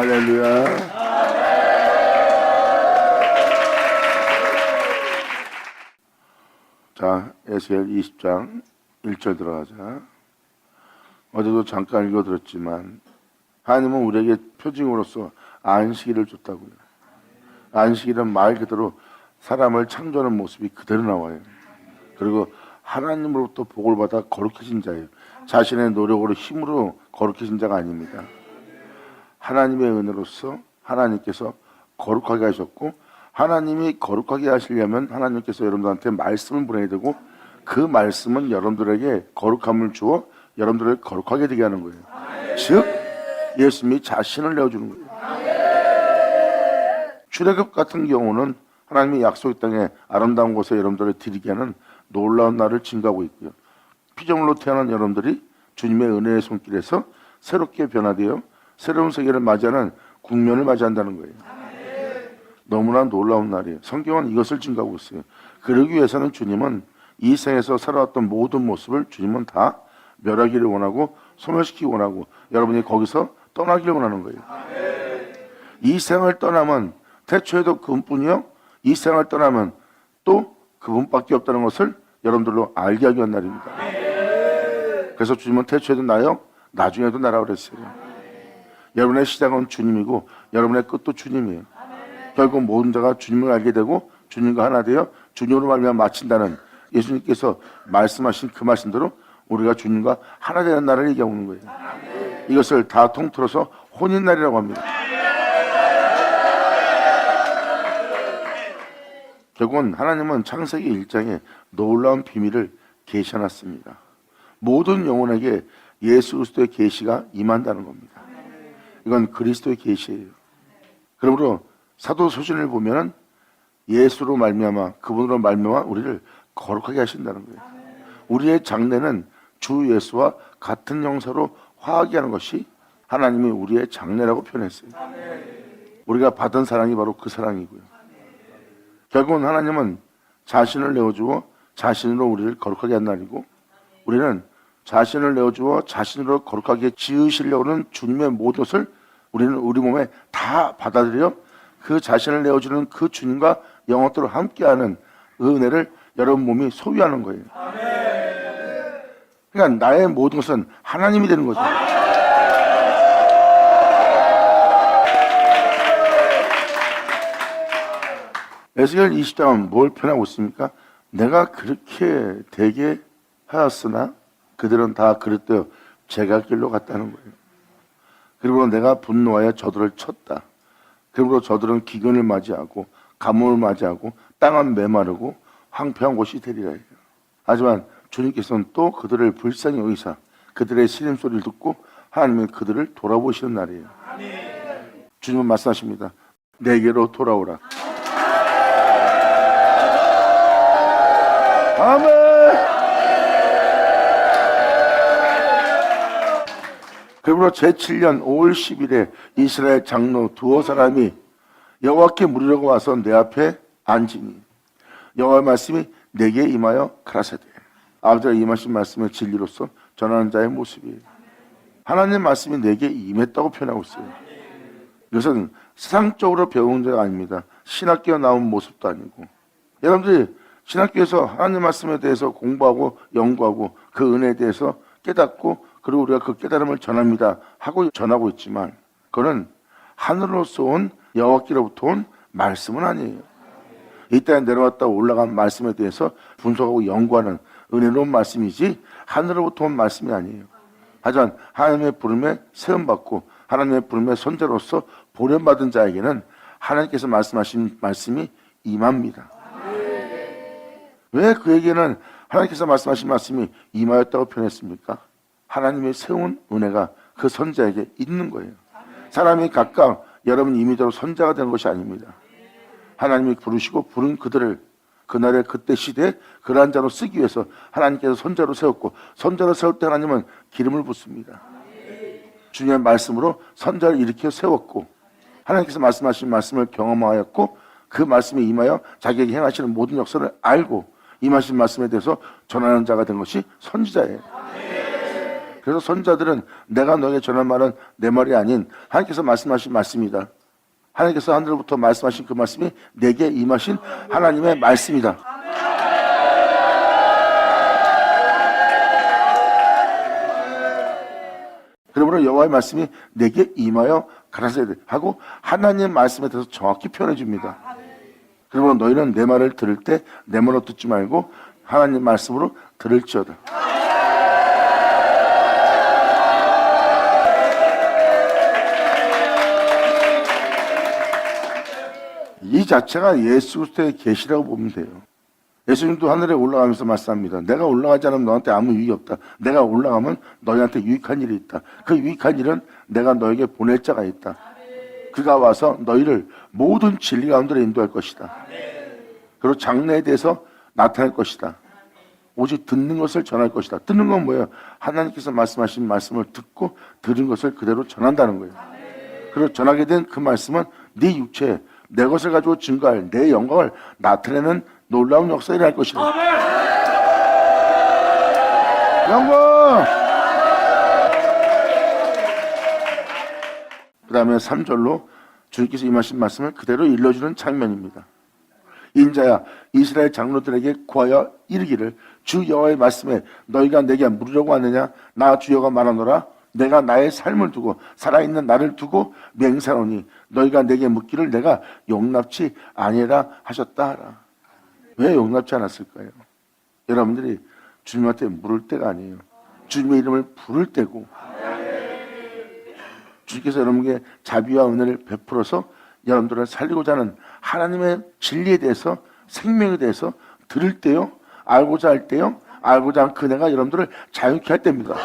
할렐루야. 자, 에스겔 20장 1절 들어가자. 어제도 잠깐 읽어드렸지만 하나님은 우리에게 표징으로서 안식일을 줬다고요. 안식일은 말 그대로 사람을 창조하는 모습이 그대로 나와요. 그리고 하나님으로부터 복을 받아 거룩해진 자예요. 자신의 노력으로 힘으로 거룩해진 자가 아닙니다. 하나님의 은혜로서 하나님께서 거룩하게 하셨고, 하나님이 거룩하게 하시려면 하나님께서 여러분들한테 말씀을 보내야 되고, 그 말씀은 여러분들에게 거룩함을 주어 여러분들을 거룩하게 되게 하는 거예요. 즉 예수님이 자신을 내어주는 거예요. 출애굽 같은 경우는 하나님이 약속의 땅에 아름다운 곳에 여러분들을 드리게 하는 놀라운 날을 증거하고 있고요. 피조물로 태어난 여러분들이 주님의 은혜의 손길에서 새롭게 변화되어 새로운 세계를 맞이하는 국면을 맞이한다는 거예요. 너무나 놀라운 날이에요. 성경은 이것을 증거하고 있어요. 그러기 위해서는 주님은 이 생에서 살아왔던 모든 모습을 주님은 다 멸하기를 원하고 소멸시키기 원하고 여러분이 거기서 떠나기를 원하는 거예요. 이 생을 떠나면 태초에도 그분뿐이요, 이 생을 떠나면 또 그분밖에 없다는 것을 여러분들로 알게 하기 위한 날입니다. 그래서 주님은 태초에도 나요, 나중에도 나라고 그랬어요. 여러분의 시작은 주님이고 여러분의 끝도 주님이에요. 결국 모든 자가 주님을 알게 되고 주님과 하나 되어 주님으로 말미암아 마친다는 예수님께서 말씀하신 그 말씀대로 우리가 주님과 하나 되는 날을 얘기하고 있는 거예요. 이것을 다 통틀어서 혼인날이라고 합니다. 결국은 하나님은 창세기 1장에 놀라운 비밀을 계시해놨습니다. 모든 영혼에게 예수 그리스도의 계시가 임한다는 겁니다. 이건 그리스도의 계시예요. 그러므로 사도서신을 보면은 예수로 말미암아, 그분으로 말미암아 우리를 거룩하게 하신다는 거예요. 우리의 장래는 주 예수와 같은 형사로 화하게 하는 것이 하나님이 우리의 장래라고 표현했어요. 우리가 받은 사랑이 바로 그 사랑이고요. 결국은 하나님은 자신을 내어주어 자신으로 우리를 거룩하게 한 날이고, 우리는 자신을 내어주어 자신으로 거룩하게 지으시려고 하는 주님의 모든 것을 우리는 우리 몸에 다 받아들여 그 자신을 내어주는 그 주님과 영원토록 함께하는 은혜를 여러분 몸이 소유하는 거예요. 그러니까 나의 모든 것은 하나님이 되는 거죠. 에스겔 20장은 뭘 표현하고 있습니까? 내가 그렇게 되게 하였으나 그들은 다 그릇되어 제갈 길로 갔다는 거예요. 그리고 내가 분노하여 저들을 쳤다. 그리고 저들은 기근을 맞이하고 가뭄을 맞이하고 땅은 메마르고 황폐한 곳이 되리라 해요. 하지만 주님께서는 또 그들을 불쌍히 여기사 그들의 신음소리를 듣고 하나님은 그들을 돌아보시는 날이에요. 주님은 말씀하십니다. 내게로 돌아오라. 아멘. 그러므로 제7년 5월 10일에 이스라엘 장로 두어 사람이 여호와께 물으려고 와서 내 앞에 앉으니 여호와의 말씀이 내게 임하여 가라사대. 아버지가 임하신 말씀의 진리로서 전하는 자의 모습이에요. 하나님의 말씀이 내게 임했다고 표현하고 있어요. 이것은 세상적으로 배운 자가 아닙니다. 신학교에 나온 모습도 아니고, 여러분들이 신학교에서 하나님 말씀에 대해서 공부하고 연구하고 그 은혜에 대해서 깨닫고 그리고 우리가 그 깨달음을 전합니다 하고 전하고 있지만, 그거는 하늘로서 온 여호와께로부터 온 말씀은 아니에요. 이 땅에 내려왔다 올라간 말씀에 대해서 분석하고 연구하는 은혜로운 말씀이지 하늘로부터 온 말씀이 아니에요. 하지만 하나님의 부름에 세움받고 하나님의 부름의 선자로서 보냄받은 자에게는 하나님께서 말씀하신 말씀이 임합니다. 왜 그에게는 하나님께서 말씀하신 말씀이 임하였다고 표현했습니까? 하나님의 세운 은혜가 그 선자에게 있는 거예요. 사람이 각각 여러분 임의대로 선자가 되는 것이 아닙니다. 하나님이 부르시고 부른 그들을 그날의 그때 시대에 그러한 자로 쓰기 위해서 하나님께서 선자로 세웠고, 선자로 세울 때 하나님은 기름을 붓습니다. 주님의 말씀으로 선자를 일으켜 세웠고, 하나님께서 말씀하신 말씀을 경험하였고, 그 말씀에 임하여 자기에게 행하시는 모든 역사를 알고 임하신 말씀에 대해서 전하는 자가 된 것이 선지자예요. 그래서 선자들은 내가 너에게 전한 말은 내 말이 아닌 하나님께서 말씀하신 말씀이다. 하나님께서 하늘로부터 말씀하신 그 말씀이 내게 임하신 하나님의 말씀이다. 그러므로 여호와의 말씀이 내게 임하여 가라사대 하고 하나님의 말씀에 대해서 정확히 표현해 줍니다. 그러므로 너희는 내 말을 들을 때 내 말로 듣지 말고 하나님 말씀으로 들을지어다. 이 자체가 예수 그리스도의 계시라고 보면 돼요. 예수님도 하늘에 올라가면서 말씀합니다. 내가 올라가지 않으면 너한테 아무 유익이 없다. 내가 올라가면 너희한테 유익한 일이 있다. 그 유익한 일은 내가 너에게 보낼 자가 있다. 그가 와서 너희를 모든 진리 가운데로 인도할 것이다. 그리고 장래에 대해서 나타낼 것이다. 오직 듣는 것을 전할 것이다. 듣는 건 뭐예요? 하나님께서 말씀하신 말씀을 듣고 들은 것을 그대로 전한다는 거예요. 그리고 전하게 된 그 말씀은 네 육체에 내 것을 가지고 증거할 내 영광을 나타내는 놀라운 역사를 할 것이다. 영광! 그 다음에 3절로 주님께서 임하신 말씀을 그대로 일러주는 장면입니다. 인자야 이스라엘 장로들에게 구하여 이르기를 주 여호와의 말씀에 너희가 내게 물으려고 하느냐 나 주여가 말하노라 내가 나의 삶을 두고 살아있는 나를 두고 맹세하노니 너희가 내게 묻기를 내가 용납치 아니라 하셨다 하라. 왜 용납치 않았을까요? 여러분들이 주님한테 물을 때가 아니에요. 주님의 이름을 부를 때고 주님께서 여러분에게 자비와 은혜를 베풀어서 여러분들을 살리고자 하는 하나님의 진리에 대해서 생명에 대해서 들을 때요 알고자 할 때요 알고자 한 그네가 여러분들을 자유케 할 때입니다.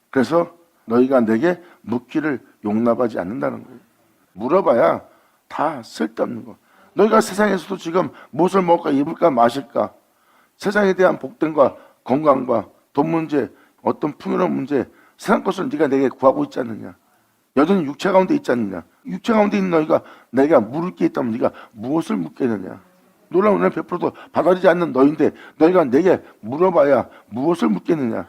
그래서 너희가 내게 묻기를 용납하지 않는다는 거예요. 물어봐야 다 쓸데없는 거. 너희가 세상에서도 지금 무엇을 먹을까 입을까 마실까 세상에 대한 복됨과 건강과 돈 문제 어떤 풍요로운 문제 세상 것을 네가 내게 구하고 있지 않느냐. 여전히 육체 가운데 있지 않느냐. 육체 가운데 있는 너희가 내가 물을 게 있다면 네가 무엇을 묻겠느냐. 놀라운 은혜를 베풀어도 받아들이지 않는 너희인데 너희가 내게 물어봐야 무엇을 묻겠느냐.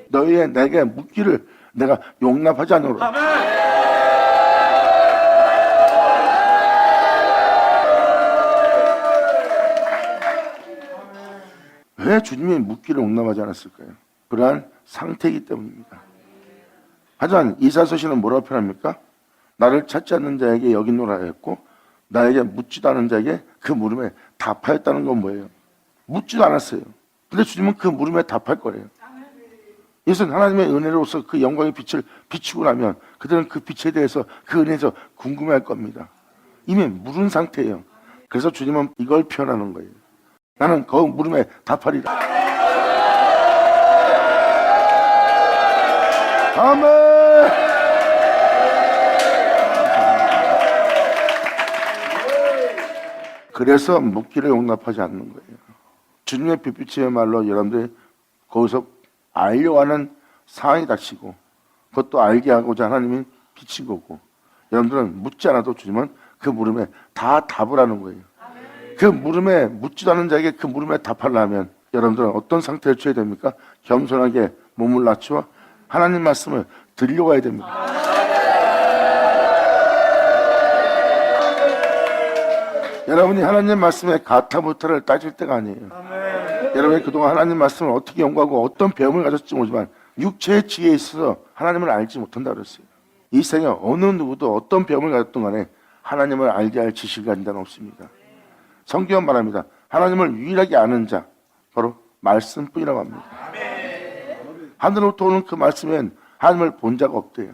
너희의 내게 묻기를 내가 용납하지 않으라. 왜 주님이 묻기를 용납하지 않았을까요? 그러한 상태이기 때문입니다. 하지만 이사야서시는 뭐라고 표현합니까? 나를 찾지 않는 자에게 여기노라 했고 나에게 묻지도 않은 자에게 그 물음에 답하였다는 건 뭐예요? 묻지도 않았어요. 근데 주님은 그 물음에 답할 거래요. 이것은 하나님의 은혜로서 그 영광의 빛을 비추고 나면 그들은 그 빛에 대해서 그 은혜에서 궁금해할 겁니다. 이미 물은 상태예요. 그래서 주님은 이걸 표현하는 거예요. 나는 그 물음에 답하리라. 아멘. 그래서 묻기를 용납하지 않는 거예요. 주님의 빛비침의말로 여러분들이 거기서 알려고 하는 상황이 닥치고 그것도 알게 하고자 하나님이 비친 거고 여러분들은 묻지 않아도 주님은 그 물음에 다 답을 하는 거예요. 그 물음에 묻지도 않은 자에게 그 물음에 답하려면 여러분들은 어떤 상태를 취해야 됩니까? 겸손하게 몸을 낮추어 하나님 말씀을 들려고 해야 됩니다. 여러분이 하나님 말씀에 가타부타를 따질 때가 아니에요. 여러분이 그동안 하나님 말씀을 어떻게 연구하고 어떤 배움을 가졌을지 모르지만 육체의 지혜에 있어서 하나님을 알지 못한다고 그랬어요. 이 세상에 어느 누구도 어떤 배움을 가졌던 간에 하나님을 알게 할 지식을 가진 자는 없습니다. 성경은 말합니다. 하나님을 유일하게 아는 자 바로 말씀뿐이라고 합니다. 하늘로부터 오는 그 말씀엔 하나님을 본 자가 없대요.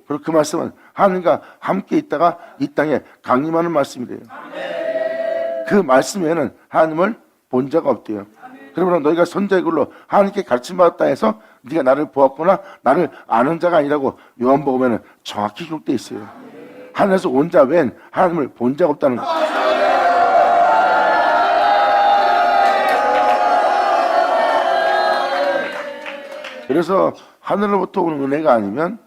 그리고 그 말씀은 하나님과 함께 있다가 이 땅에 강림하는 말씀이래요. 그 말씀에는 하나님을 본 자가 없대요. 그러므로 너희가 선자의 글로 하나님께 가르침받았다 해서 네가 나를 보았구나 나를 아는 자가 아니라고 요한복음에는 정확히 기록되어 있어요. 하늘에서 온 자 외엔 하나님을 본 자가 없다는 거예요. 그래서 하늘로부터 오는 은혜가 아니면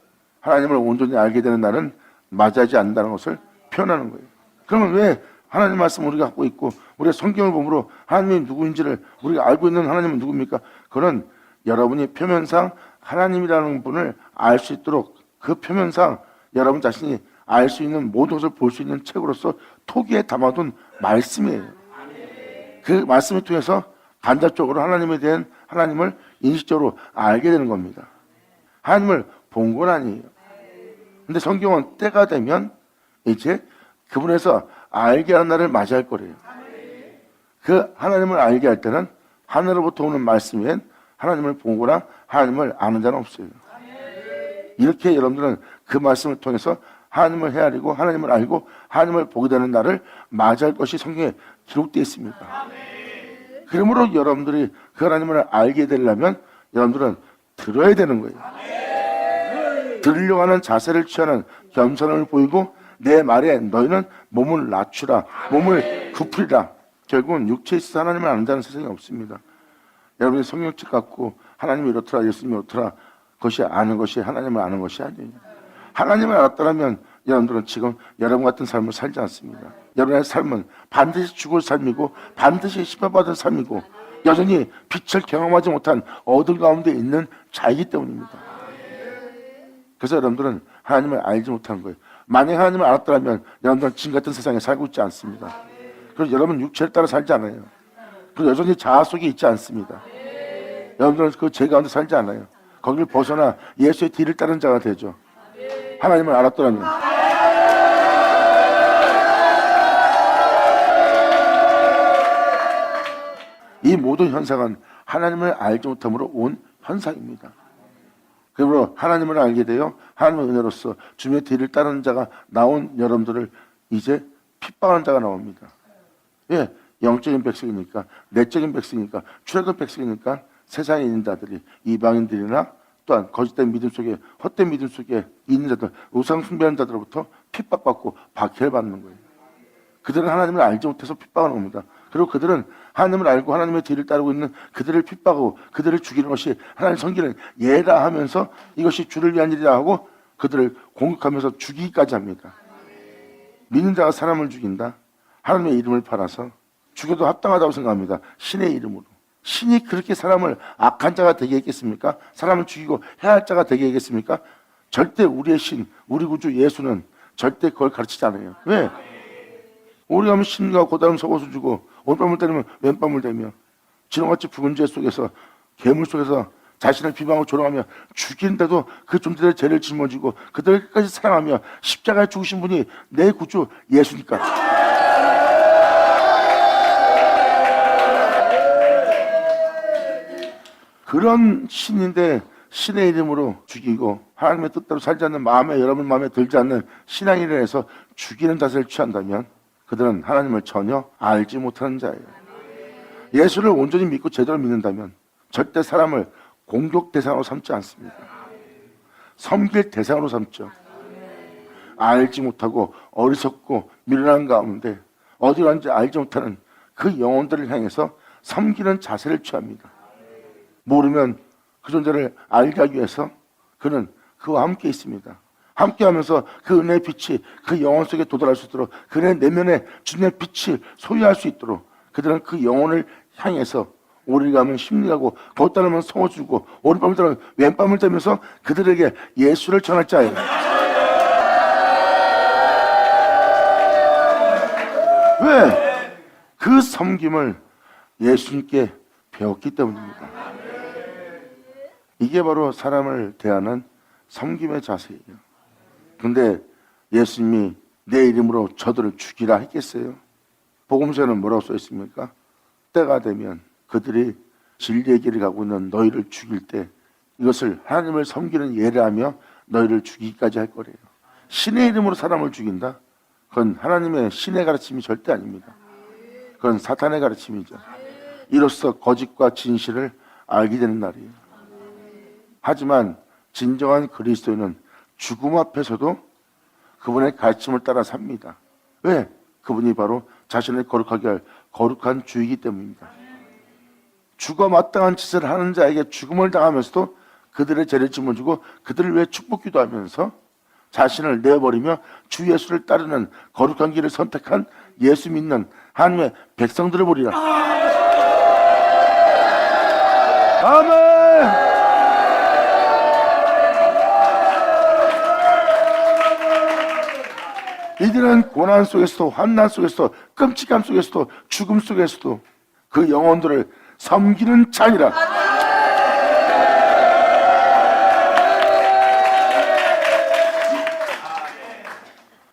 하나님을 온전히 알게 되는 날은 맞이하지 않는다는 것을 표현하는 거예요. 그러면 왜 하나님 말씀 우리가 갖고 있고 우리가 성경을 보므로 하나님이 누구인지를 우리가 알고 있는 하나님은 누굽니까? 그는 여러분이 표면상 하나님이라는 분을 알 수 있도록 그 표면상 여러분 자신이 알 수 있는 모든 것을 볼 수 있는 책으로서 토기에 담아둔 말씀이에요. 그 말씀을 통해서 간접적으로 하나님에 대한 하나님을 인식적으로 알게 되는 겁니다. 하나님을 본 건 아니에요. 근데 성경은 때가 되면 이제 그분에서 알게 하는 날을 맞이할 거래요. 그 하나님을 알게 할 때는 하늘로부터 오는 말씀 외엔 하나님을 보거나 하나님을 아는 자는 없어요. 이렇게 여러분들은 그 말씀을 통해서 하나님을 헤아리고 하나님을 알고 하나님을 보게 되는 날을 맞이할 것이 성경에 기록되어 있습니다. 그러므로 여러분들이 그 하나님을 알게 되려면 여러분들은 들어야 되는 거예요. 들으려고 하는 자세를 취하는 겸손함을 보이고 내 말에 너희는 몸을 낮추라, 몸을 굽히라. 결국은 육체에 있어서 하나님을 아는 자는 세상에 없습니다. 여러분이 성경책 갖고 하나님이 이렇더라 예수님이 이렇더라 그것이 아는 것이 하나님을 아는 것이 아니에요. 하나님을 알았더라면 여러분들은 지금 여러분 같은 삶을 살지 않습니다. 여러분의 삶은 반드시 죽을 삶이고 반드시 심판받은 삶이고 여전히 빛을 경험하지 못한 어둠 가운데 있는 자이기 때문입니다. 그래서 여러분들은 하나님을 알지 못하는 거예요. 만약 하나님을 알았더라면 여러분들은 지금 같은 세상에 살고 있지 않습니다. 그리고 여러분 육체를 따라 살지 않아요. 그리고 여전히 자아 속에 있지 않습니다. 여러분들은 그 죄 가운데 살지 않아요. 거기를 벗어나 예수의 뒤를 따르는 자가 되죠. 하나님을 알았더라면. 이 모든 현상은 하나님을 알지 못함으로 온 현상입니다. 그러므로 하나님을 알게 되어 하나님의 은혜로서 주님의 뒤를 따르는 자가 나온 여러분들을 이제 핍박하는 자가 나옵니다. 예, 영적인 백성이니까, 내적인 백성이니까, 출애굽 백성이니까 세상에 있는 자들이 이방인들이나 또한 거짓된 믿음 속에 헛된 믿음 속에 있는 자들, 우상 숭배하는 자들로부터 핍박받고 박해를 받는 거예요. 그들은 하나님을 알지 못해서 핍박하는 겁니다. 그리고 그들은 하나님을 알고 하나님의 뒤를 따르고 있는 그들을 핍박하고 그들을 죽이는 것이 하나님 섬기는 예라 하면서 이것이 주를 위한 일이라 하고 그들을 공격하면서 죽이기까지 합니다. 믿는 자가 사람을 죽인다. 하나님의 이름을 팔아서 죽여도 합당하다고 생각합니다. 신의 이름으로. 신이 그렇게 사람을 악한 자가 되게 했겠습니까? 사람을 죽이고 해야 할 자가 되게 했겠습니까? 절대 우리의 신, 우리 구주 예수는 절대 그걸 가르치지 않아요. 왜? 우리가 하면 신과 고다름 속옷을 주고 오른밤을 때리면 왼밤을 대며 지렁같이 붉은 죄 속에서 괴물 속에서 자신을 비방하고 조롱하며 죽이는데도 그 존재들의 죄를 짊어지고 그들을 끝까지 사랑하며 십자가에 죽으신 분이 내 구주 예수니까. 그런 신인데 신의 이름으로 죽이고 하나님의 뜻대로 살지 않는 마음에 여러분 마음에 들지 않는 신앙인을 해서 죽이는 자세를 취한다면 그들은 하나님을 전혀 알지 못하는 자예요. 예수를 온전히 믿고 제대로 믿는다면 절대 사람을 공격 대상으로 삼지 않습니다. 섬길 대상으로 삼죠. 알지 못하고 어리석고 미련한 가운데 어디로 왔는지 알지 못하는 그 영혼들을 향해서 섬기는 자세를 취합니다. 모르면 그 존재를 알게 하기 위해서 그는 그와 함께 있습니다. 함께하면서 그 은혜의 빛이 그 영혼 속에 도달할 수 있도록 그의 내면에 주님의 빛을 소유할 수 있도록 그들은 그 영혼을 향해서 오리를 가면 심리하고 걷다르면 성을 주고 오른밤을 따르면 왼밤을 대면서 그들에게 예수를 전할 자예요. 왜? 그 섬김을 예수님께 배웠기 때문입니다. 이게 바로 사람을 대하는 섬김의 자세예요. 근데 예수님이 내 이름으로 저들을 죽이라 했겠어요? 복음서에는 뭐라고 써 있습니까? 때가 되면 그들이 진리의 길을 가고 있는 너희를 죽일 때 이것을 하나님을 섬기는 예를 하며 너희를 죽이기까지 할 거래요. 신의 이름으로 사람을 죽인다? 그건 하나님의 신의 가르침이 절대 아닙니다. 그건 사탄의 가르침이죠. 이로써 거짓과 진실을 알게 되는 날이에요. 하지만 진정한 그리스도인은 죽음 앞에서도 그분의 가르침을 따라 삽니다. 왜? 그분이 바로 자신을 거룩하게 할 거룩한 주이기 때문입니다. 죽어 마땅한 짓을 하는 자에게 죽음을 당하면서도 그들의 죄를 짊어지고 그들을 위해 축복 기도하면서 자신을 내어버리며 주 예수를 따르는 거룩한 길을 선택한 예수 믿는 하나님의 백성들을 보리라. 아멘. 이들은 고난 속에서도 환난 속에서도 끔찍함 속에서도 죽음 속에서도 그 영혼들을 섬기는 자니라.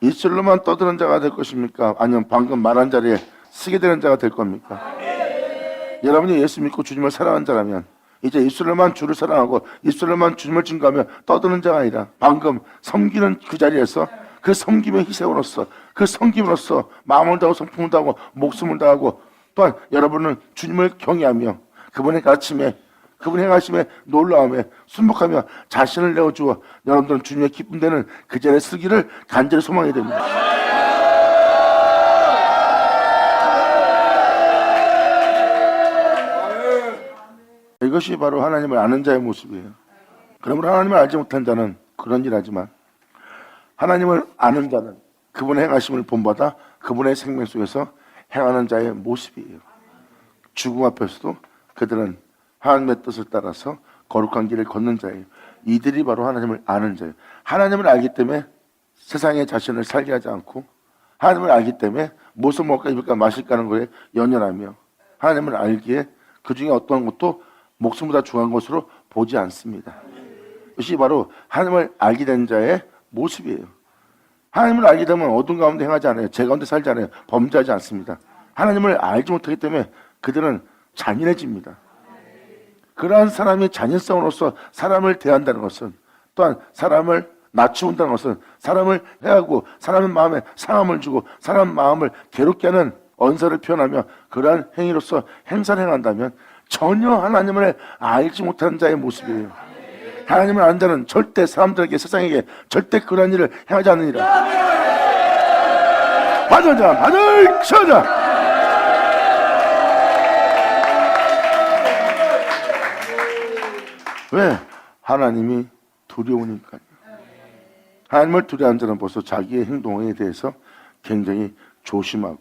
이슬로만 떠드는 자가 될 것입니까? 아니면 방금 말한 자리에 쓰게 되는 자가 될 겁니까? 여러분이 예수 믿고 주님을 사랑하는 자라면 이제 입술로만 주를 사랑하고 입술로만 주님을 증거하며 떠드는 자가 아니라 방금 섬기는 그 자리에서 그 섬김의 희생으로서 그 섬김으로써 마음을 다하고 성품을 다하고 목숨을 다하고 또한 여러분은 주님을 경외하며 그분의 가르침에 그분의 행하심에 놀라움에 순복하며 자신을 내어주어 여러분들은 주님의 기쁨 되는 그 자리에 서기를 간절히 소망해야 됩니다. 이것이 바로 하나님을 아는 자의 모습이에요. 그러므로 하나님을 알지 못한 자는 그런 일 하지만 하나님을 아는 자는 그분의 행하심을 본받아 그분의 생명 속에서 행하는 자의 모습이에요. 죽음 앞에서도 그들은 하나님의 뜻을 따라서 거룩한 길을 걷는 자예요. 이들이 바로 하나님을 아는 자예요. 하나님을 알기 때문에 세상에 자신을 살게 하지 않고 하나님을 알기 때문에 무엇을 먹을까 입을까 마실까 하는 거에 연연하며 하나님을 알기에 그 중에 어떤 것도 목숨보다 중요한 것으로 보지 않습니다. 이것이 바로 하나님을 알게 된 자의 모습이에요. 하나님을 알게 되면 어둠 가운데 행하지 않아요. 죄 가운데 살지 않아요. 범죄하지 않습니다. 하나님을 알지 못하기 때문에 그들은 잔인해집니다. 그러한 사람이 잔인성으로서 사람을 대한다는 것은 또한 사람을 낮추는다는 것은 사람을 해하고 사람의 마음에 상함을 주고 사람 마음을 괴롭게 하는 언사를 표현하며 그러한 행위로서 행사를 행한다면 전혀 하나님을 알지 못하는 자의 모습이에요. 하나님을 아는 자는 절대 사람들에게 세상에게 절대 그러한 일을 행하지 않느니라. 받으자 받을 쳐자. 왜? 하나님이 두려우니까요. 하나님을 두려워하는 자는 벌써 자기의 행동에 대해서 굉장히 조심하고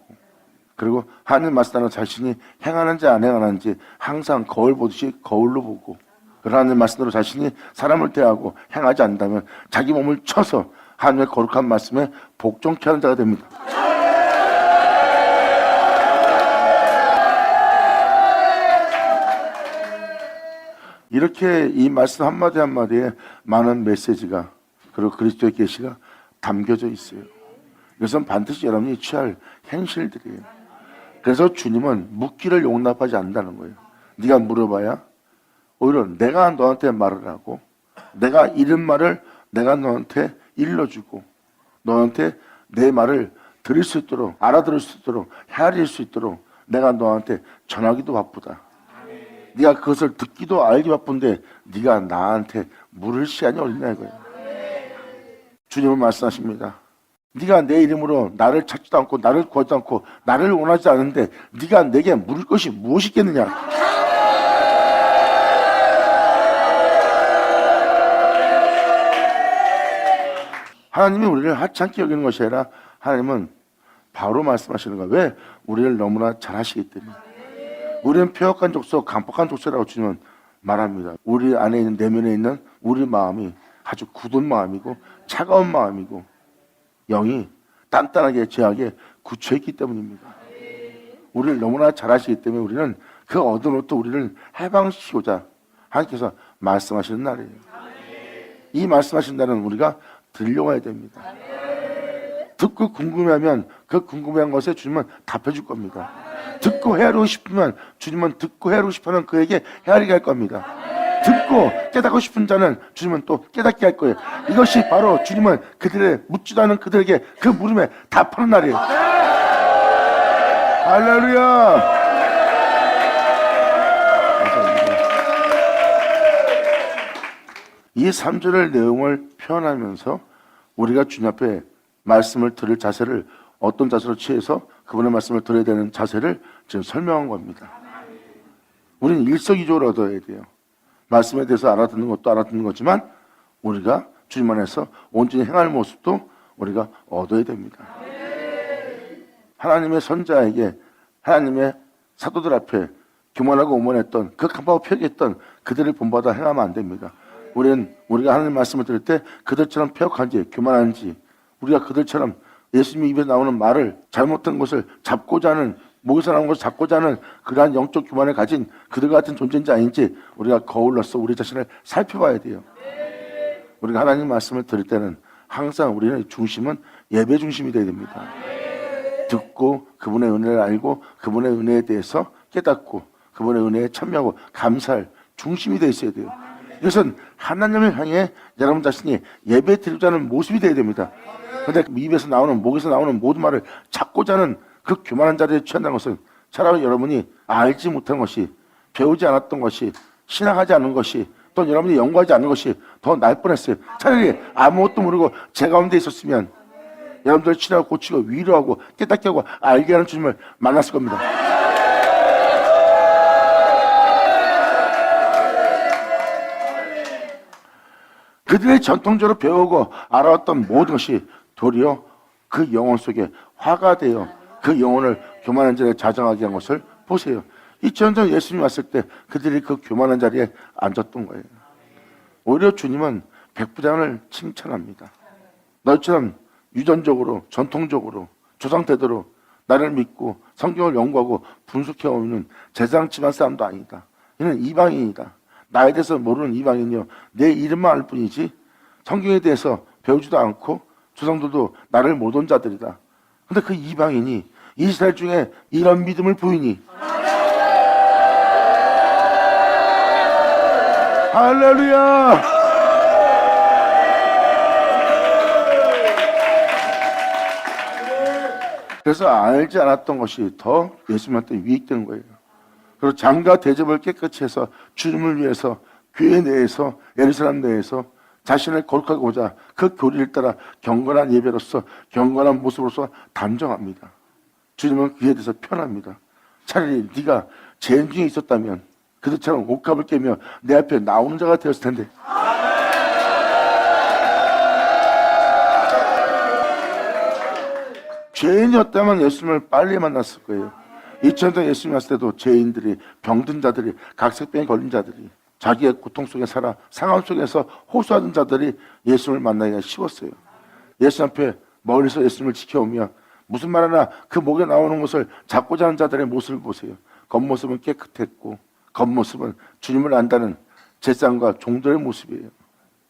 그리고 하나님 말씀하는 자신이 행하는지 안 행하는지 항상 거울 보듯이 거울로 보고 그런 하나님 말씀대로 자신이 사람을 대하고 행하지 않는다면 자기 몸을 쳐서 하나님의 거룩한 말씀에 복종케 하는 자가 됩니다. 이렇게 이 말씀 한마디 한마디에 많은 메시지가 그리고 그리스도의 계시가 담겨져 있어요. 이것은 반드시 여러분이 취할 행실들이에요. 그래서 주님은 묻기를 용납하지 않는다는 거예요. 네가 물어봐야 오히려 내가 너한테 말을 하고 내가 잃은 말을 내가 너한테 일러주고 너한테 내 말을 들을 수 있도록 알아들을 수 있도록 헤아릴 수 있도록 내가 너한테 전하기도 바쁘다. 네가 그것을 듣기도 알기 바쁜데 네가 나한테 물을 시간이 어딨냐 이거예요. 주님은 말씀하십니다. 네가 내 이름으로 나를 찾지도 않고 나를 구하지도 않고 나를 원하지 않는데 네가 내게 물을 것이 무엇이 있겠느냐. 하나님이 우리를 하찮게 여기는 것이 아니라 하나님은 바로 말씀하시는 거예요. 왜? 우리를 너무나 잘 아시기 때문에. 우리는 표역한 족속, 강박한 족속이라고 주님은 말합니다. 우리 안에 있는 내면에 있는 우리 마음이 아주 굳은 마음이고 차가운 마음이고 영이 단단하게 죄악에 굳혀있기 때문입니다. 우리를 너무나 잘 아시기 때문에 우리는 그 얻은 옷도 우리를 해방시키고자 하나님께서 말씀하시는 날이에요. 이 말씀하신 날은 우리가 들려와야 됩니다. 듣고 궁금해하면 그 궁금한 것에 주님은 답해줄 겁니다. 듣고 헤아리고 싶으면 주님은 듣고 헤아리고 싶어하는 그에게 헤아리게 할 겁니다. 듣고 깨닫고 싶은 자는 주님은 또 깨닫게 할 거예요. 이것이 바로 주님은 그들의 묻지도 않은 그들에게 그 물음에 답하는 날이에요. 할렐루야. 이 3절의 내용을 표현하면서 우리가 주님 앞에 말씀을 들을 자세를 어떤 자세로 취해서 그분의 말씀을 들어야 되는 자세를 지금 설명한 겁니다. 우리는 일석이조를 얻어야 돼요. 말씀에 대해서 알아듣는 것도 알아듣는 거지만 우리가 주님 안에서 온전히 행할 모습도 우리가 얻어야 됩니다. 하나님의 선자에게 하나님의 사도들 앞에 교만하고 오만했던 그 강박을 폐기했던 그들을 본받아 행하면 안 됩니다. 우리가 하나님 말씀을 들을 때 그들처럼 폐역한지 교만한지, 우리가 그들처럼 예수님이 입에 나오는 말을 잘못된 것을 잡고자 하는, 목에서 나오는 것을 잡고자 하는 그러한 영적 교만을 가진 그들 같은 존재인지 아닌지 우리가 거울로서 우리 자신을 살펴봐야 돼요. 우리가 하나님 말씀을 들을 때는 항상 우리는 중심은 예배 중심이 되어야 됩니다. 듣고 그분의 은혜를 알고 그분의 은혜에 대해서 깨닫고 그분의 은혜에 참여하고 감사할 중심이 되어 있어야 돼요. 이것은 하나님을 향해 여러분 자신이 예배 드리고자 하는 모습이 되어야 됩니다. 그런데 입에서 나오는, 목에서 나오는 모든 말을 찾고자 하는 그 교만한 자리에 취한다는 것은 차라리 여러분이 알지 못한 것이, 배우지 않았던 것이, 신앙하지 않은 것이, 또 여러분이 연구하지 않은 것이 더 나을 뻔했어요. 차라리 아무것도 모르고 제 가운데 있었으면 여러분들 치료하고 고치고 위로하고 깨닫게 하고 알게 하는 주님을 만났을 겁니다. 그들이 전통적으로 배우고 알아왔던 모든 것이 도리어 그 영혼 속에 화가 되어 그 영혼을 교만한 자리에 자정하게 한 것을 보세요. 2000년 전 예수님이 왔을 때 그들이 그 교만한 자리에 앉았던 거예요. 오히려 주님은 백부장을 칭찬합니다. 너처럼 유전적으로, 전통적으로, 조상태대로 나를 믿고 성경을 연구하고 분석해오는 제사장 집안 사람도 아니다. 이는 이방인이다. 나에 대해서 모르는 이방인이요, 내 이름만 알 뿐이지 성경에 대해서 배우지도 않고 조상들도 나를 모르는 자들이다. 그런데 그 이방인이 이스라엘 중에 이런 믿음을 보이니 할렐루야! 그래서 알지 않았던 것이 더 예수님한테 유익되는 거예요. 그리고 장과 대접을 깨끗이 해서 주님을 위해서 교회 내에서, 예루살렘 내에서 자신을 거룩하고자 그 교리를 따라 경건한 예배로서, 경건한 모습으로서 단정합니다. 주님은 그에 대해서 편합니다. 차라리 네가 죄인 중에 있었다면 그들처럼 옷값을 깨며 내 앞에 나오는 자가 되었을 텐데. 죄인이었다면 예수님을 빨리 만났을 거예요. 2000년 전 예수님 왔을 때도 죄인들이, 병든 자들이, 각색병에 걸린 자들이, 자기의 고통 속에 살아 상황 속에서 호소하는 자들이 예수님을 만나기가 쉬웠어요. 예수 앞에 멀리서 예수님을 지켜오며 무슨 말 하나 그 목에 나오는 것을 잡고자 하는 자들의 모습을 보세요. 겉모습은 깨끗했고 겉모습은 주님을 안다는 제사장과 종들의 모습이에요.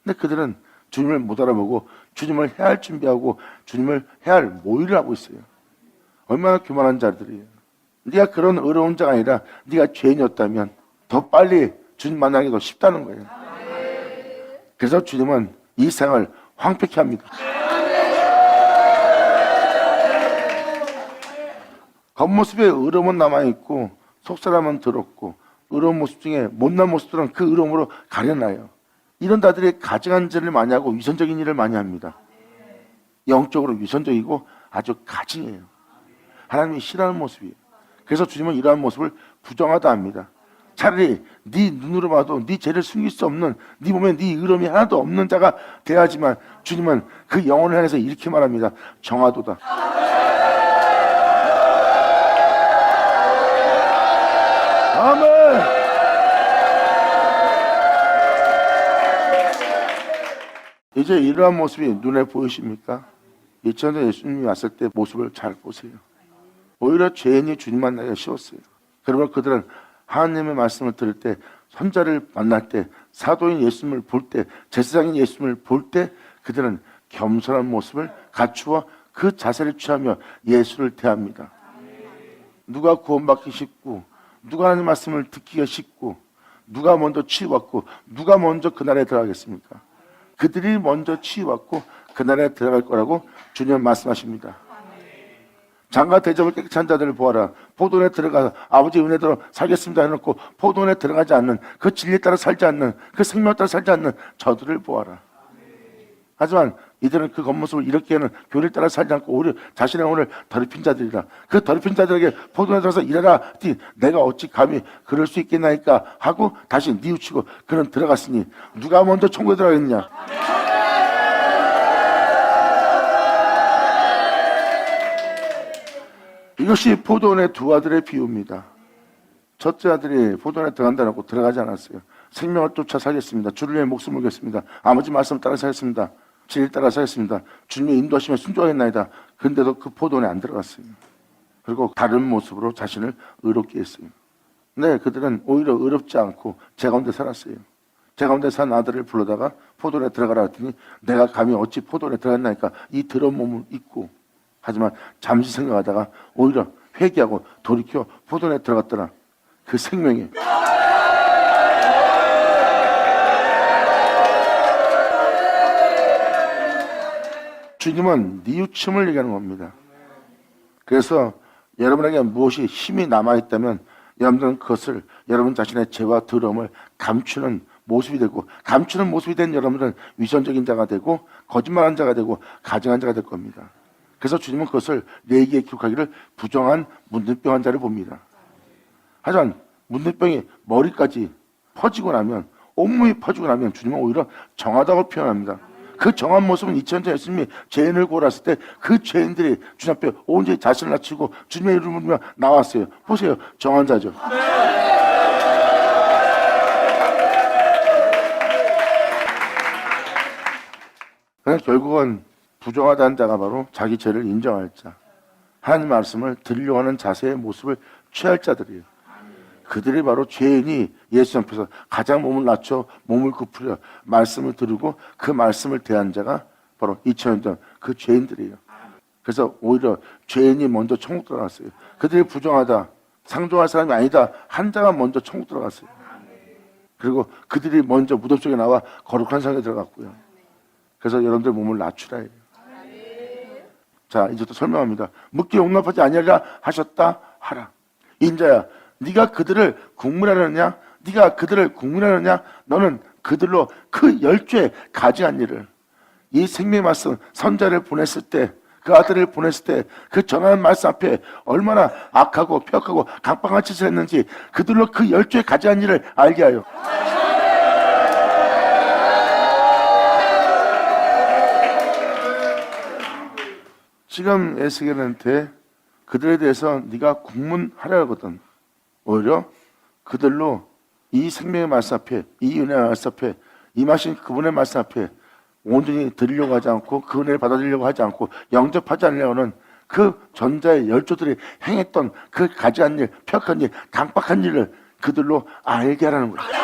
근데 그들은 주님을 못 알아보고 주님을 해야 할 준비하고 주님을 해야 할 모의를 하고 있어요. 얼마나 교만한 자들이에요. 네가 그런 어려운 자가 아니라 네가 죄인이었다면 더 빨리 주님 만나기 더 쉽다는 거예요. 그래서 주님은 이 생을 황폐케 합니다. 겉모습에 의로움은 남아있고 속사람은 더럽고 의로운 모습 중에 못난 모습들은 그 의로움으로 가려놔요. 이런 자들이 가증한 일을 많이 하고 위선적인 일을 많이 합니다. 영적으로 위선적이고 아주 가증해요. 하나님이 싫어하는 모습이에요. 그래서 주님은 이러한 모습을 부정하다 합니다. 차라리 네 눈으로 봐도 네 죄를 숨길 수 없는, 네 몸에 네 의로움이 하나도 없는 자가 돼야지만 주님은 그 영혼을 향해서 이렇게 말합니다. 정하도다. 아멘. 이제 이러한 모습이 눈에 보이십니까? 2000년 전 예수님이 왔을 때 모습을 잘 보세요. 오히려 죄인이 주님 만나기가 쉬웠어요. 그러면 그들은 하나님의 말씀을 들을 때, 선자를 만날 때, 사도인 예수님을 볼 때, 제사장인 예수님을 볼 때 그들은 겸손한 모습을 갖추어 그 자세를 취하며 예수를 대합니다. 누가 구원받기 쉽고, 누가 하나님 말씀을 듣기가 쉽고, 누가 먼저 치유받고, 누가 먼저 그날에 들어가겠습니까? 그들이 먼저 치유받고 그날에 들어갈 거라고 주님은 말씀하십니다. 장과 대접을 깨끗이 한 자들을 보아라. 포도원에 들어가 아버지 은혜대로 살겠습니다 해놓고 포도원에 들어가지 않는, 그 진리에 따라 살지 않는, 그 생명에 따라 살지 않는 저들을 보아라. 하지만 이들은 그 겉모습을 이렇게 하는 교리를 따라 살지 않고 오히려 자신의 영혼을 더럽힌 자들이라. 그 더럽힌 자들에게 포도원에 들어가서 일하라 하니 내가 어찌 감히 그럴 수 있겠나이까 하고 다시 뉘우치고 그는 들어갔으니 누가 먼저 천국에 들어가겠느냐. 이것이 포도원의 두 아들의 비유입니다. 첫째 아들이 포도원에 들어간다고 들어가지 않았어요. 생명을 쫓아 살겠습니다. 주를 위해 목숨을 걸겠습니다. 아버지 말씀 따라 살겠습니다. 진리 따라 살겠습니다. 주님의 인도하시면 순종하겠나이다. 근데도 그 포도원에 안 들어갔어요. 그리고 다른 모습으로 자신을 의롭게 했어요. 네, 그들은 오히려 의롭지 않고 제 가운데 살았어요. 제 가운데 산 아들을 불러다가 포도원에 들어가라 했더니 내가 감히 어찌 포도원에 들어갔나니까 이 더러운 몸을 입고. 하지만 잠시 생각하다가 오히려 회개하고 돌이켜 포도원에 들어갔더라. 그 생명이 주님은 뉘우침을 얘기하는 겁니다. 그래서 여러분에게 무엇이 힘이 남아있다면 여러분들은 그것을 여러분 자신의 죄와 더러움을 감추는 모습이 되고, 감추는 모습이 된 여러분들은 위선적인 자가 되고 거짓말한 자가 되고 가증한 자가 될 겁니다. 그래서 주님은 그것을 레위기에 기록하기를 부정한 문둥병한 자를 봅니다. 하지만 문둥병이 머리까지 퍼지고 나면, 온몸이 퍼지고 나면 주님은 오히려 정하다고 표현합니다. 그 정한 모습은 2000년 전에 예수님이 죄인을 고랐을 때 그 죄인들이 주님 앞에 온전히 자신을 낮추고 주님의 이름을 부르며 나왔어요. 보세요. 정한 자죠. 그냥 결국은 부정하다는 자가 바로 자기 죄를 인정할 자, 하나님 말씀을 들으려고 하는 자세의 모습을 취할 자들이에요. 그들이 바로 죄인이 예수 앞에서 가장 몸을 낮춰 몸을 굽히려 말씀을 들으고 그 말씀을 대한 자가 바로 2000년 전 그 죄인들이에요. 그래서 오히려 죄인이 먼저 천국 들어갔어요. 그들이 부정하다, 상종할 사람이 아니다 한 자가 먼저 천국 들어갔어요. 그리고 그들이 먼저 무덤 속에 나와 거룩한 상에 들어갔고요. 그래서 여러분들 몸을 낮추라 해요. 자, 이제 또 설명합니다. 묻기 용납하지 아니하리라 하셨다 하라. 인자야, 네가 그들을 국문하느냐? 네가 그들을 국문하느냐? 너는 그들로 그 열조에 가증한 일을, 이 생명의 말씀 선자를 보냈을 때, 그 아들을 보냈을 때 그 전하는 말씀 앞에 얼마나 악하고 폐역하고 강박한 짓을 했는지 그들로 그 열조에 가증한 일을 알게 하여. 지금 에스겔한테 그들에 대해서 네가 국문하려거든. 오히려 그들로 이 생명의 말씀 앞에, 이 은혜의 말씀 앞에, 임하신 그분의 말씀 앞에 온전히 들으려고 하지 않고 그 은혜를 받아들이려고 하지 않고 영접하지 않으려는 그 전자의 열조들이 행했던 그 가지한 일, 폐역한 일, 강박한 일을 그들로 알게 하라는 거예요.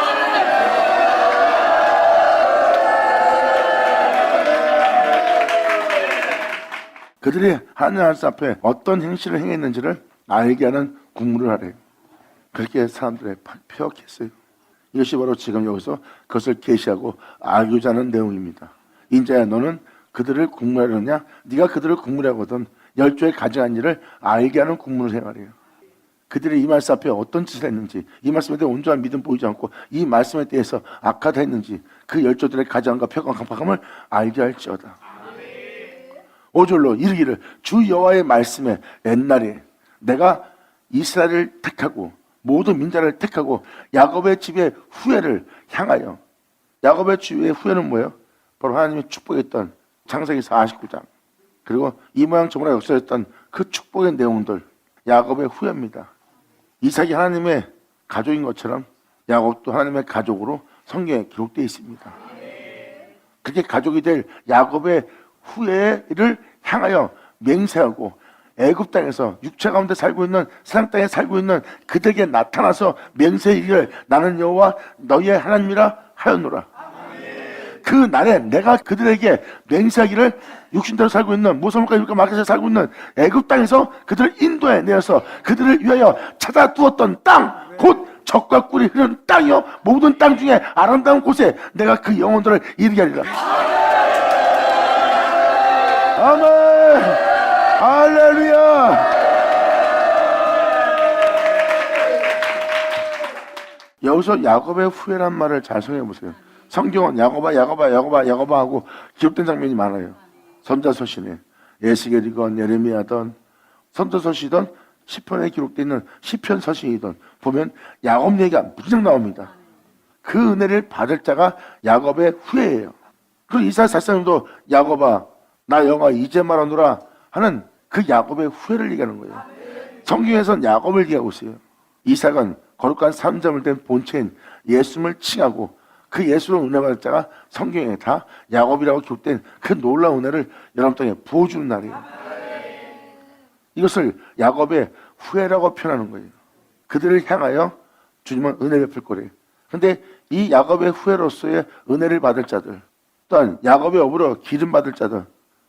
그들이 하나님 말씀 앞에 어떤 행실을 행했는지를 알게 하는 국문을 하래요. 그렇게 사람들의 폐역했어요. 이것이 바로 지금 여기서 그것을 계시하고 알고자 하는 내용입니다. 인자야, 너는 그들을 국문하려느냐? 네가 그들을 국문하거든 열조에 가증한 일을 알게 하는 국문을 행하래요. 그들이 이 말씀 앞에 어떤 짓을 했는지, 이 말씀에 대해 온전한 믿음 보이지 않고 이 말씀에 대해서 악하다 했는지 그 열조들의 가증함과 폐역과 강박함을 알게 할지어다. 5절로 이르기를 주 여호와의 말씀에 옛날에 내가 이스라엘을 택하고 모든 민자를 택하고 야곱의 집의 후예를 향하여. 야곱의 집의 후예는 뭐예요? 바로 하나님이 축복했던 창세기 49장 그리고 이 모양 저 모양 역사했던 그 축복의 내용들, 야곱의 후예입니다. 이삭이 하나님의 가족인 것처럼 야곱도 하나님의 가족으로 성경에 기록되어 있습니다. 그렇게 가족이 될 야곱의 후예를 향하여 맹세하고 애굽 땅에서 육체 가운데 살고 있는 세상 땅에 살고 있는 그들에게 나타나서 맹세이기를 나는 여호와 너희의 하나님이라 하였노라. 그 날에 내가 그들에게 맹세하기를 육신대로 살고 있는 모성물과 율과 마켓에 살고 있는 애굽 땅에서 그들을 인도해 내어서 그들을 위하여 찾아 두었던 땅, 곧 젖과 꿀이 흐르는 땅이요 모든 땅 중에 아름다운 곳에 내가 그 영혼들을 이르게 하리라. 아멘. 할렐루야. 여기서 야곱의 후예란 말을 잘 생각해 보세요. 성경은 야곱아 하고 기록된 장면이 많아요. 선자서신에 에스겔이건 예레미야든 선자서시든 시편에 기록되어 있는 시편 서신이든 보면 야곱 얘기가 무지장 나옵니다. 그 은혜를 받을 자가 야곱의 후예예요. 그리고 이사야 44장도 야곱아 나 영화 이제 말하노라 하는 그 야곱의 후예를 얘기하는 거예요. 성경에서는 야곱을 얘기하고 있어요. 이삭은 거룩한 삼점을 된 본체인 예수를 칭하고 그 예수로 은혜 받을 자가 성경에 다 야곱이라고 기록된 그 놀라운 은혜를 여러분 땅에 부어주는 날이에요. 이것을 야곱의 후회라고 표현하는 거예요. 그들을 향하여 주님은 은혜 베풀 거래요. 그런데 이 야곱의 후회로서의 은혜를 받을 자들, 또한 야곱의 업으로 기름 받을 자들,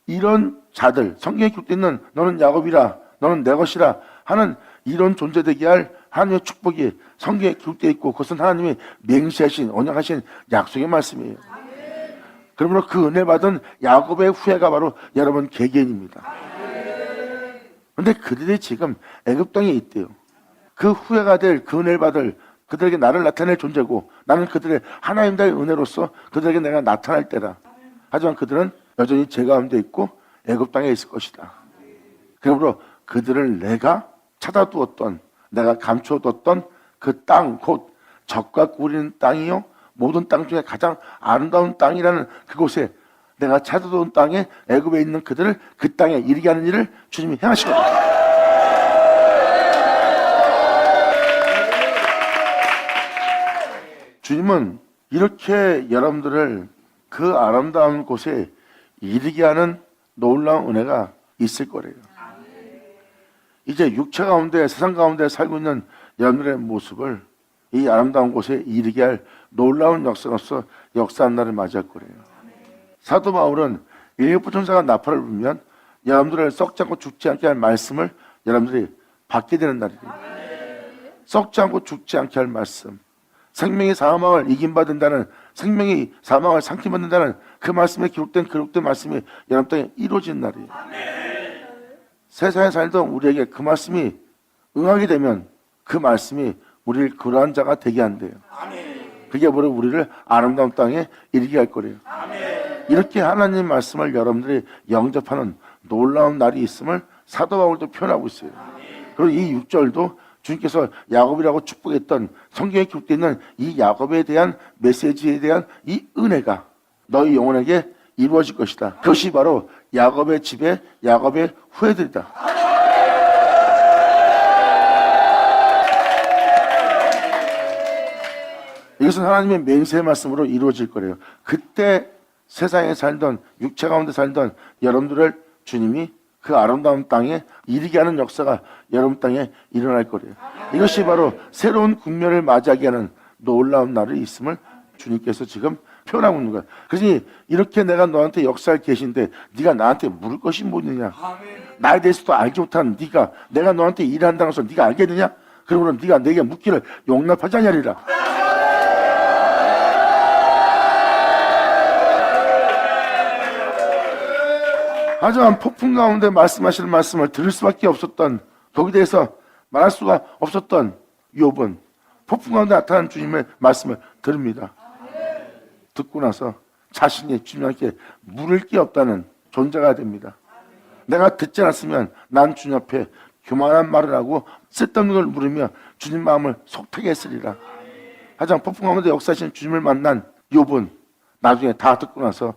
이런 자들, 성경에 기록되어 있는 너는 야곱이라, 너는 내 것이라 하는 이런 존재되게 할 하나님의 축복이 성경에 기록되어 있고, 그것은 하나님이 맹세하신, 언약하신 약속의 말씀이에요. 그러므로 그 은혜 받은 야곱의 후회가 바로 여러분 개개인입니다. 그런데 그들이 지금 애굽 땅에 있대요. 그 후회가 될, 그 은혜를 받을, 그들에게 나를 나타낼 존재고, 나는 그들의 하나님과의 은혜로서 그들에게 내가 나타날 때다. 하지만 그들은 여전히 제 가운데 있고 애굽 땅에 있을 것이다. 그러므로 그들을 내가 찾아두었던, 내가 감춰뒀던 그 땅, 곧 적과 꿀이는 땅이요 모든 땅 중에 가장 아름다운 땅이라는 그곳에, 내가 찾아둔 땅에 애굽에 있는 그들을 그 땅에 이르게 하는 일을 주님이 행하시거든요. 주님은 이렇게 여러분들을 그 아름다운 곳에 이르게 하는 놀라운 은혜가 있을 거래요. 이제 육체 가운데, 세상 가운데 살고 있는 여러분들의 모습을 이 아름다운 곳에 이르게 할 놀라운 역사로서 역사한 날을 맞이할 거래요. 사도 바울은 일곱 천사가 나팔을 불면 여러분들을 썩지 않고 죽지 않게 할 말씀을 여러분들이 받게 되는 날이에요. 썩지 않고 죽지 않게 할 말씀, 생명이 사망을 이김받는다는, 생명이 사망을 삼킴받는다는 그 말씀에 기록된 말씀이 여러분 땅에 이루어진 날이에요. 세상에 살던 우리에게 그 말씀이 응하게 되면 그 말씀이 우리를 그러한 자가 되게 한대요. 그게 바로 우리를 아름다운 땅에 이르게 할 거래요. 이렇게 하나님 말씀을 여러분들이 영접하는 놀라운 날이 있음을 사도 바울도 표현하고 있어요. 그리고 이 6절도 주님께서 야곱이라고 축복했던 성경에 기록되어 있는 이 야곱에 대한 메시지에 대한 이 은혜가 너희 영혼에게 이루어질 것이다. 그것이 바로 야곱의 집에 야곱의 후예들이다. 이것은 하나님의 맹세의 말씀으로 이루어질 거래요. 그때 세상에 살던, 육체 가운데 살던 여러분들을 주님이 그 아름다운 땅에 이르게 하는 역사가 여러분 땅에 일어날 거래요. 이것이 바로 새로운 국면을 맞이하게 하는 놀라운 날이 있음을 주님께서 지금 표현하고 있는 거야. 그러니 이렇게 내가 너한테 역사할 계신데 네가 나한테 물을 것이 뭐느냐? 나에 대해서도 알지 못하는 네가, 내가 너한테 일한다는 것을 네가 알겠느냐? 그러므로 네가 내게 묻기를 용납하지 않으리라. 하지만 폭풍 가운데 말씀하시는 말씀을 들을 수밖에 없었던, 거기에 대해서 말할 수가 없었던 욥은 폭풍 가운데 나타난 주님의 말씀을 들읍니다. 듣고 나서 자신이 주님께 물을 게 없다는 존재가 됩니다. 내가 듣지 않았으면 난 주님 앞에 교만한 말을 하고 쓸데없는 걸 물으며 주님 마음을 속되게 했으리라. 하지만 폭풍 가운데 역사하신 주님을 만난 욥은 나중에 다 듣고 나서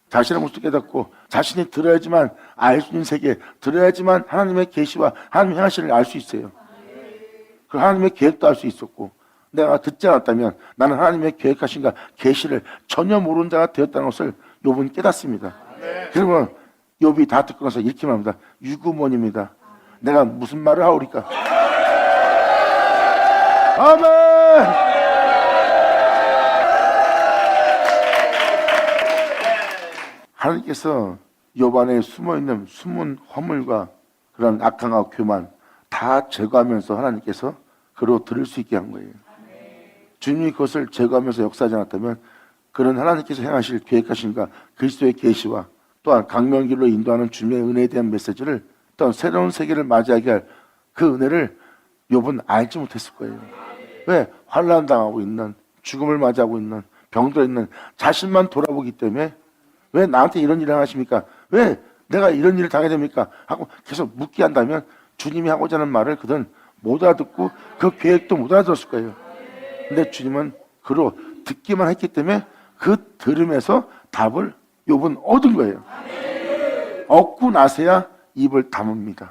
자신의 모습을 깨닫고 자신이 들어야지만 알 수 있는 세계, 들어야지만 하나님의 계시와 하나님의 행하시를 알 수 있어요. 그 하나님의 계획도 알 수 있었고, 내가 듣지 않았다면 나는 하나님의 계획하신가 계시를 전혀 모르는 자가 되었다는 것을 욥은 깨닫습니다. 그러면 욥이 다 듣고 나서 이렇게 말합니다. 유구몬입니다. 내가 무슨 말을 하오리까? 아멘. 하나님께서 욥 안에 숨어있는 숨은 허물과 그런 악함과 교만 다 제거하면서 하나님께서 그로 들을 수 있게 한 거예요. 주님이 그것을 제거하면서 역사하지 않았다면 그런 하나님께서 행하실 계획하신가 그리스도의 계시와 또한 강명길로 인도하는 주님의 은혜에 대한 메시지를, 또한 새로운 세계를 맞이하게 할 그 은혜를 욥은 알지 못했을 거예요. 왜? 환난 당하고 있는, 죽음을 맞이하고 있는, 병들어 있는 자신만 돌아보기 때문에 왜 나한테 이런 일을 하십니까? 왜 내가 이런 일을 당해야 됩니까? 하고 계속 묻게 한다면 주님이 하고자 하는 말을 그들은 못 알아듣고 그 계획도 못 알아들었을 거예요. 근데 주님은 그로 듣기만 했기 때문에 그 들음에서 답을 욥은 얻은 거예요. 얻고 나서야 입을 다뭅니다.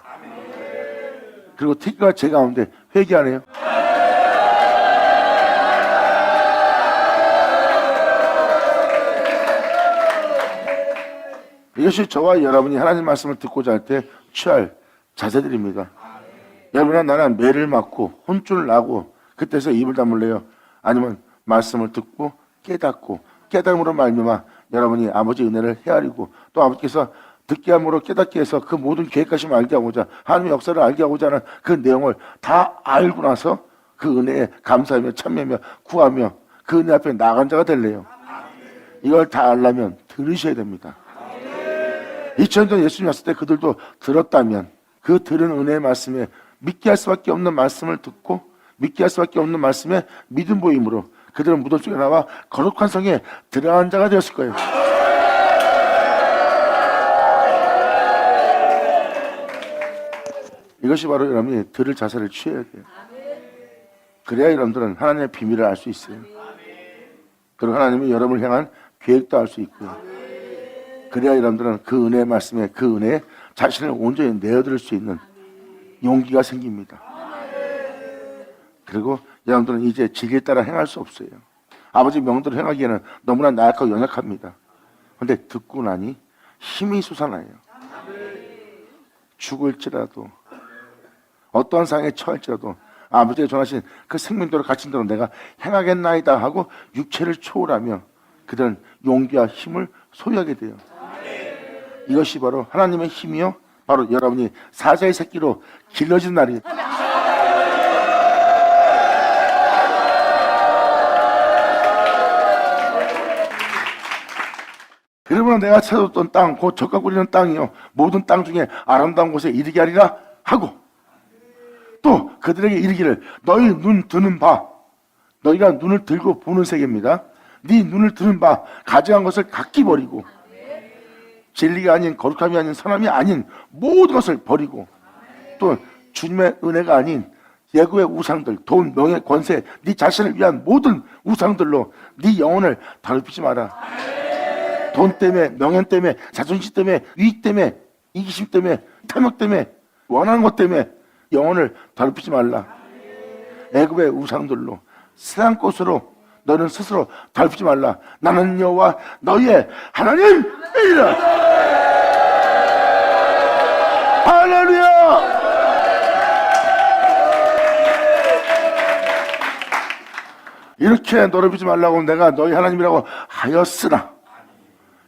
그리고 특히가 제 가운데 회개하네요. 이것이 저와 여러분이 하나님 말씀을 듣고자 할 때 취할 자세들입니다. 여러분이나 나는 매를 맞고 혼쭐을 나고 그때서 입을 다물래요? 아니면 말씀을 듣고 깨닫고 깨달음으로 말미암아 여러분이 아버지 은혜를 헤아리고 또 아버지께서 듣게 함으로 깨닫게 해서 그 모든 계획하심을 알게 하고자 하나님의 역사를 알게 하고자 하는 그 내용을 다 알고 나서 그 은혜에 감사하며 참여하며 구하며 그 은혜 앞에 나간 자가 될래요. 이걸 다 알려면 들으셔야 됩니다. 2000년 전 예수님 왔을 때 그들도 들었다면 그 들은 은혜의 말씀에 믿게 할 수밖에 없는 말씀을 듣고 믿게 할 수밖에 없는 말씀에 믿음 보임으로 그들은 무덤 속에 나와 거룩한 성에 들어간 자가 되었을 거예요. 이것이 바로 여러분이 들을 자세를 취해야 돼요. 그래야 여러분들은 하나님의 비밀을 알 수 있어요. 그리고 하나님이 여러분을 향한 계획도 알 수 있고요. 그래야 여러분들은 그 은혜의 말씀에 그 은혜에 자신을 온전히 내어드릴 수 있는 용기가 생깁니다. 그리고 여러분들은 이제 진리에 따라 행할 수 없어요. 아버지 명대로 행하기에는 너무나 나약하고 연약합니다. 그런데 듣고 나니 힘이 솟아나요. 죽을지라도 어떠한 상황에 처할지라도 아버지가 전하신 그 생명대로 갇힌 대로 내가 행하겠나이다 하고 육체를 초월하며 그들은 용기와 힘을 소유하게 돼요. 이것이 바로 하나님의 힘이요 바로 여러분이 사자의 새끼로 길러진 날이에요. 여러분은 내가 찾았던 땅, 곧 젖과 꿀이는 땅이요 모든 땅 중에 아름다운 곳에 이르게 하리라 하고 또 그들에게 이르기를 너희 눈 드는 바 너희가 눈을 들고 보는 세계입니다. 네 눈을 드는 바 가증한 것을 각기 버리고 진리가 아닌 거룩함이 아닌 선함이 아닌 모든 것을 버리고 또 주님의 은혜가 아닌 예고의 우상들 돈, 명예, 권세 네 자신을 위한 모든 우상들로 네 영혼을 더럽히지 마라. 돈 때문에 명예 때문에 자존심 때문에 위익 때문에 이기심 때문에 탐욕 때문에 원하는 것 때문에 영혼을 더럽히지 말라. 애굽의 우상들로 세상 것으로 너는 스스로 더럽히지 말라. 나는 여호와 너희의 하나님이라. 할렐루야. 이렇게 더럽히지 말라고 내가 너희 하나님이라고 하였으나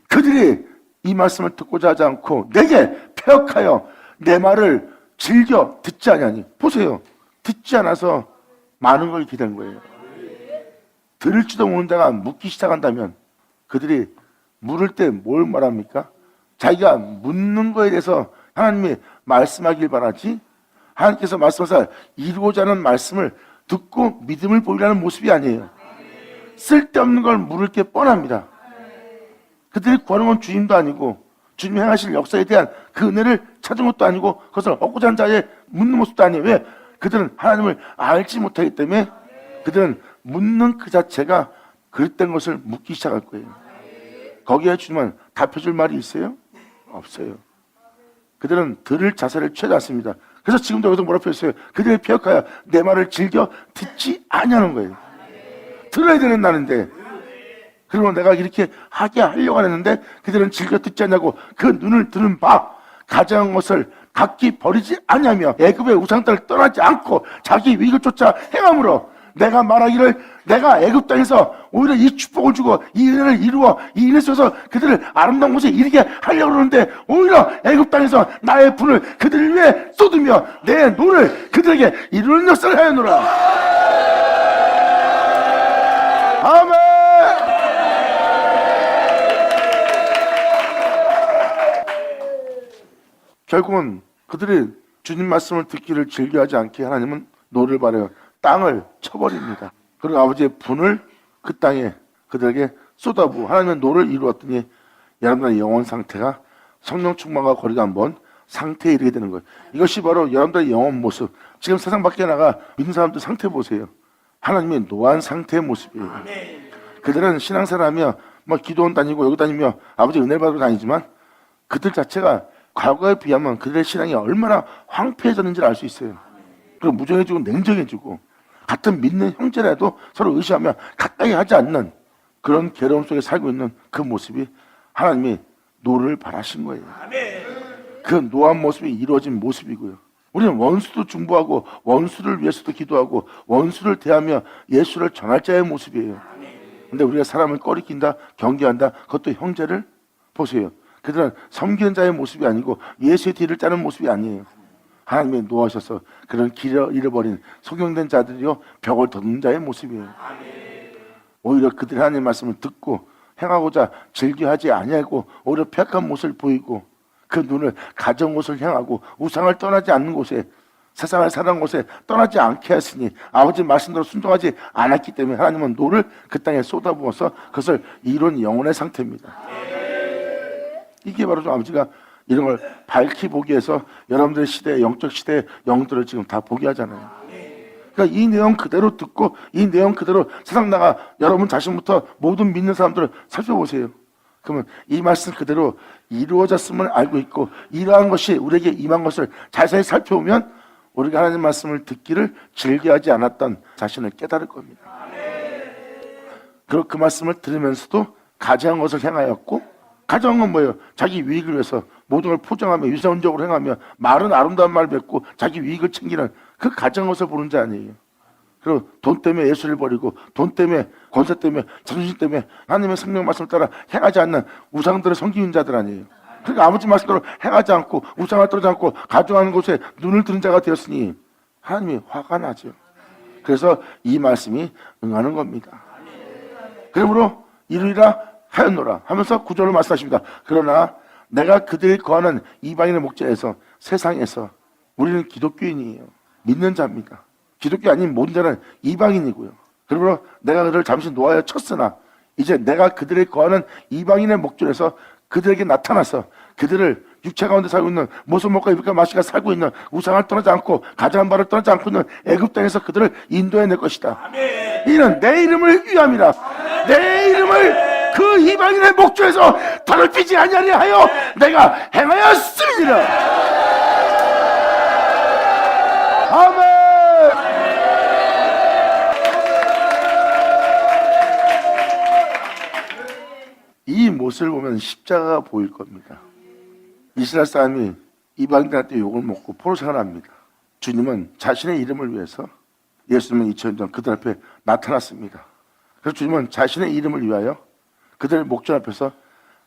그들이 이 말씀을 듣고자 하지 않고 내게 폐역하여 내 말을 즐겨 듣지 않으니 보세요. 듣지 않아서 많은 걸 기댄 거예요. 들을지도 모르는 자가 묻기 시작한다면 그들이 물을 때 뭘 말합니까? 자기가 묻는 거에 대해서 하나님이 말씀하길 바라지 하나님께서 말씀하사 이루고자 하는 말씀을 듣고 믿음을 보이라는 모습이 아니에요. 쓸데없는 걸 물을 게 뻔합니다. 그들이 구하는 건 주님도 아니고 주님이 행하실 역사에 대한 그 은혜를 찾은 것도 아니고 그것을 얻고자 하는 자의 묻는 모습도 아니에요. 왜? 그들은 하나님을 알지 못하기 때문에 그들은 묻는 그 자체가 그릇된 것을 묻기 시작할 거예요. 거기에 주님은 답해줄 말이 있어요? 없어요. 그들은 들을 자세를 취하지 않습니다. 그래서 지금도 여기서 뭐라고 했어요? 그들의 폐역하여 내 말을 즐겨 듣지 아니하는 거예요. 들어야 되는 나는데 그리고 내가 이렇게 하게 하려고 하는데 그들은 즐겨 듣지 않냐고 그 눈을 드는 바 가져간 것을 각기 버리지 아니하며 애굽의 우상들을 떠나지 않고 자기 위익을 쫓아 행함으로 내가 말하기를 내가 애굽 땅에서 오히려 이 축복을 주고 이 은혜를 이루어 이 은혜 속에서 그들을 아름다운 곳에 이르게 하려고 그러는데 오히려 애굽 땅에서 나의 분을 그들 위해 쏟으며 내 눈을 그들에게 이루는 역사를 하였노라. 아멘. 결국은 그들이 주님 말씀을 듣기를 즐겨하지 않게 하나님은 노를 바라요. 땅을 쳐버립니다. 그리고 아버지의 분을 그 땅에 그들에게 쏟아부어 하나님은 노를 이루었더니 여러분의 영혼 상태가 성령 충만과 거리가 한번 상태에 이르게 되는 거예요. 이것이 바로 여러분들의 영혼 모습. 지금 세상 밖에 나가 믿는 사람들 상태 보세요. 하나님의 노한 상태의 모습이에요. 그들은 신앙생활하며 기도원 다니고 여기 다니며 아버지 은혜를 받으러 다니지만 그들 자체가 과거에 비하면 그들의 신앙이 얼마나 황폐해졌는지를 알 수 있어요. 그리고 무정해지고 냉정해지고 같은 믿는 형제라도 서로 의심하며 가까이 하지 않는 그런 괴로움 속에 살고 있는 그 모습이 하나님이 노를 바라신 거예요. 그 노한 모습이 이루어진 모습이고요. 우리는 원수도 중보하고 원수를 위해서도 기도하고 원수를 대하며 예수를 전할 자의 모습이에요. 근데 우리가 사람을 꺼리킨다, 경계한다, 그것도 형제를 보세요. 그들은 섬기는 자의 모습이 아니고 예수의 뒤를 짜는 모습이 아니에요. 하나님이 노하셔서 그런 길을 잃어버린 소경된 자들이요 벽을 덮는 자의 모습이에요. 오히려 그들이 하나님의 말씀을 듣고 행하고자 즐겨하지 아니하고 오히려 폐악한 모습을 보이고 그 눈을 가정 곳을 향하고 우상을 떠나지 않는 곳에 세상을 사는 곳에 떠나지 않게 하시니 아버지 말씀대로 순종하지 않았기 때문에 하나님은 노를 그 땅에 쏟아부어서 그것을 이룬 영혼의 상태입니다. 이게 바로 좀 아버지가 이런 걸 밝히 보기 위해서 여러분들의 시대, 영적 시대의 영들을 지금 다 보게 하잖아요. 그러니까 이 내용 그대로 듣고 이 내용 그대로 세상 나가 여러분 자신부터 모든 믿는 사람들을 살펴보세요. 그러면 이 말씀 그대로 이루어졌음을 알고 있고 이러한 것이 우리에게 임한 것을 자세히 살펴보면 우리가 하나님 말씀을 듣기를 즐겨하지 않았던 자신을 깨달을 겁니다. 그리고 그 말씀을 들으면서도 가져간 것을 행하였고 가져간 건 뭐예요? 자기 유익을 위해서 모든 걸 포장하며 유선적으로 행하며 말은 아름다운 말 뱉고 자기 유익을 챙기는 그 가져간 것을 보는 자 아니에요. 그리고 돈 때문에 예수를 버리고 돈 때문에 권세 때문에 자존심 때문에 하나님의 생명 말씀을 따라 행하지 않는 우상들을 섬기는 자들 아니에요. 그러니까 아버지 말씀대로 행하지 않고 우상을 떨지 않고 가져가는 곳에 눈을 뜨는 자가 되었으니 하나님이 화가 나죠. 그래서 이 말씀이 응하는 겁니다. 그러므로 이루리라 하였노라 하면서 구절을 말씀하십니다. 그러나 내가 그들이 거하는 이방인의 목자에서 세상에서 우리는 기독교인이에요. 믿는 자입니다. 기독교 아닌 모든 자는 이방인이고요. 그러므로 내가 그들을 잠시 놓아여 쳤으나 이제 내가 그들이 거하는 이방인의 목전에서 그들에게 나타나서 그들을 육체 가운데 살고 있는 모습 먹고 입을까 마시까 살고 있는 우상을 떠나지 않고 가져간 바를 떠나지 않고 있는 애굽 땅에서 그들을 인도해낼 것이다. 이는 내 이름을 위함이라. 내 이름을 그 이방인의 목전에서 더럽히지 아니하려 하여 내가 행하였음이니라. 아멘. 이 모습을 보면 십자가가 보일 겁니다. 이스라엘 사람이 이방인들한테 욕을 먹고 포로생활을 합니다. 주님은 자신의 이름을 위해서 예수님은 2000년 전 그들 앞에 나타났습니다. 그래서 주님은 자신의 이름을 위하여 그들의 목전 앞에서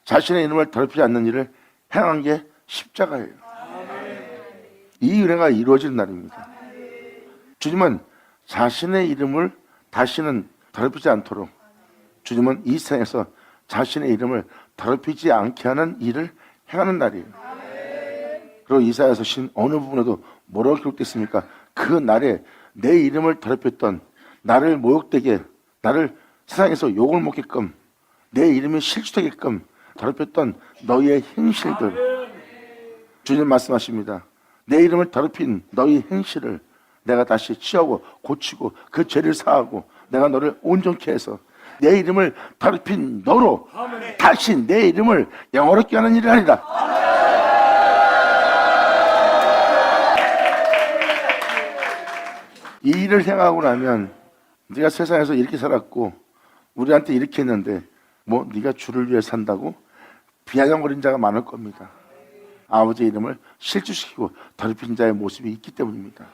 자신의 이름을 더럽히지 않는 일을 행한 게 십자가예요. 이 은혜가 이루어진 날입니다. 주님은 자신의 이름을 다시는 더럽히지 않도록 주님은 이 세상에서 자신의 이름을 더럽히지 않게 하는 일을 행하는 날이에요. 그리고 이사야서 신 어느 부분에도 뭐라고 기록됐습니까? 그 날에 내 이름을 더럽혔던 나를 모욕되게 나를 세상에서 욕을 먹게끔 내 이름이 실추되게끔 더럽혔던 너희의 행실들 주님 말씀하십니다. 내 이름을 더럽힌 너희 행실을 내가 다시 치하고 고치고 그 죄를 사하고 내가 너를 온전케 해서 내 이름을 더럽힌 너로 다시 내 이름을 영어롭게 하는 일을 하리라. 이 일을 행하고 나면 네가 세상에서 이렇게 살았고 우리한테 이렇게 했는데 뭐 네가 주를 위해 산다고 비아냥거린 자가 많을 겁니다. 아버지의 이름을 실추시키고 더럽힌 자의 모습이 있기 때문입니다.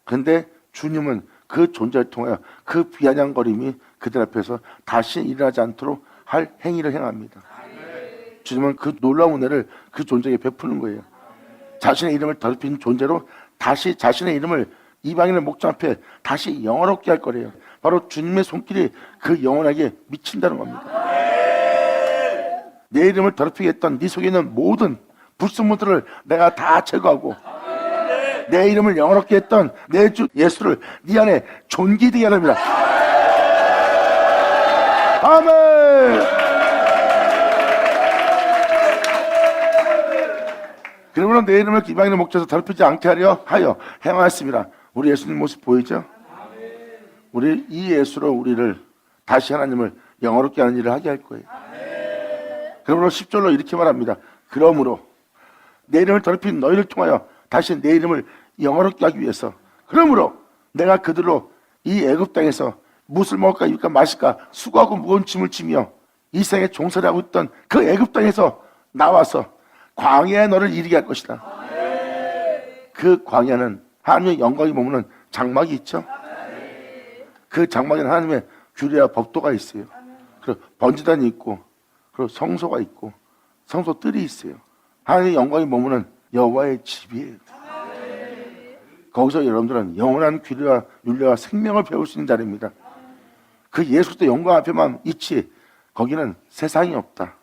그런데 주님은 그 존재를 통하여 그 비아냥거림이 그들 앞에서 다시 일어나지 않도록 할 행위를 행합니다. 주님은 그 놀라운 은혜를 그 존재에게 베푸는 거예요. 자신의 이름을 더럽힌 존재로 다시 자신의 이름을 이방인의 목전 앞에 다시 영원롭게 할 거래요. 바로 주님의 손길이 그 영혼에게 미친다는 겁니다. 내 이름을 더럽히게 했던 네 속에 있는 모든 불순물들을 내가 다 제거하고 내 이름을 영원롭게 했던 내 주 예수를 네 안에 존귀되게 하랍니다. 아멘. 그러므로 내 이름을 이방인의 목전에서 더럽히지 않게 하려 하여 행하였습니다. 우리 예수님 모습 보이죠? 우리 이 예수로 우리를 다시 하나님을 영원롭게 하는 일을 하게 할 거예요. 그러므로 10절로 이렇게 말합니다. 그러므로 내 이름을 더럽힌 너희를 통하여 다시 내 이름을 영원롭게 하기 위해서 그러므로 내가 그들로 이 애굽 땅에서 무엇을 먹을까 입을까 마실까 수고하고 무거운 짐을 지며 이 세상에 종살이 하고 있던 그 애굽 땅에서 나와서 광야에 너를 이르게 할 것이다. 그 광야는 하나님의 영광이 머무는 장막이 있죠. 그 장막에는 하나님의 규례와 법도가 있어요. 그리고 번제단이 있고, 그리고 성소가 있고, 성소 뜰이 있어요. 하나님의 영광이 머무는 여호와의 집이에요. 거기서 여러분들은 영원한 규례와 율례와 생명을 배울 수 있는 자리입니다. 그 예수 그리스도 영광 앞에만 있지 거기는 세상이 없다.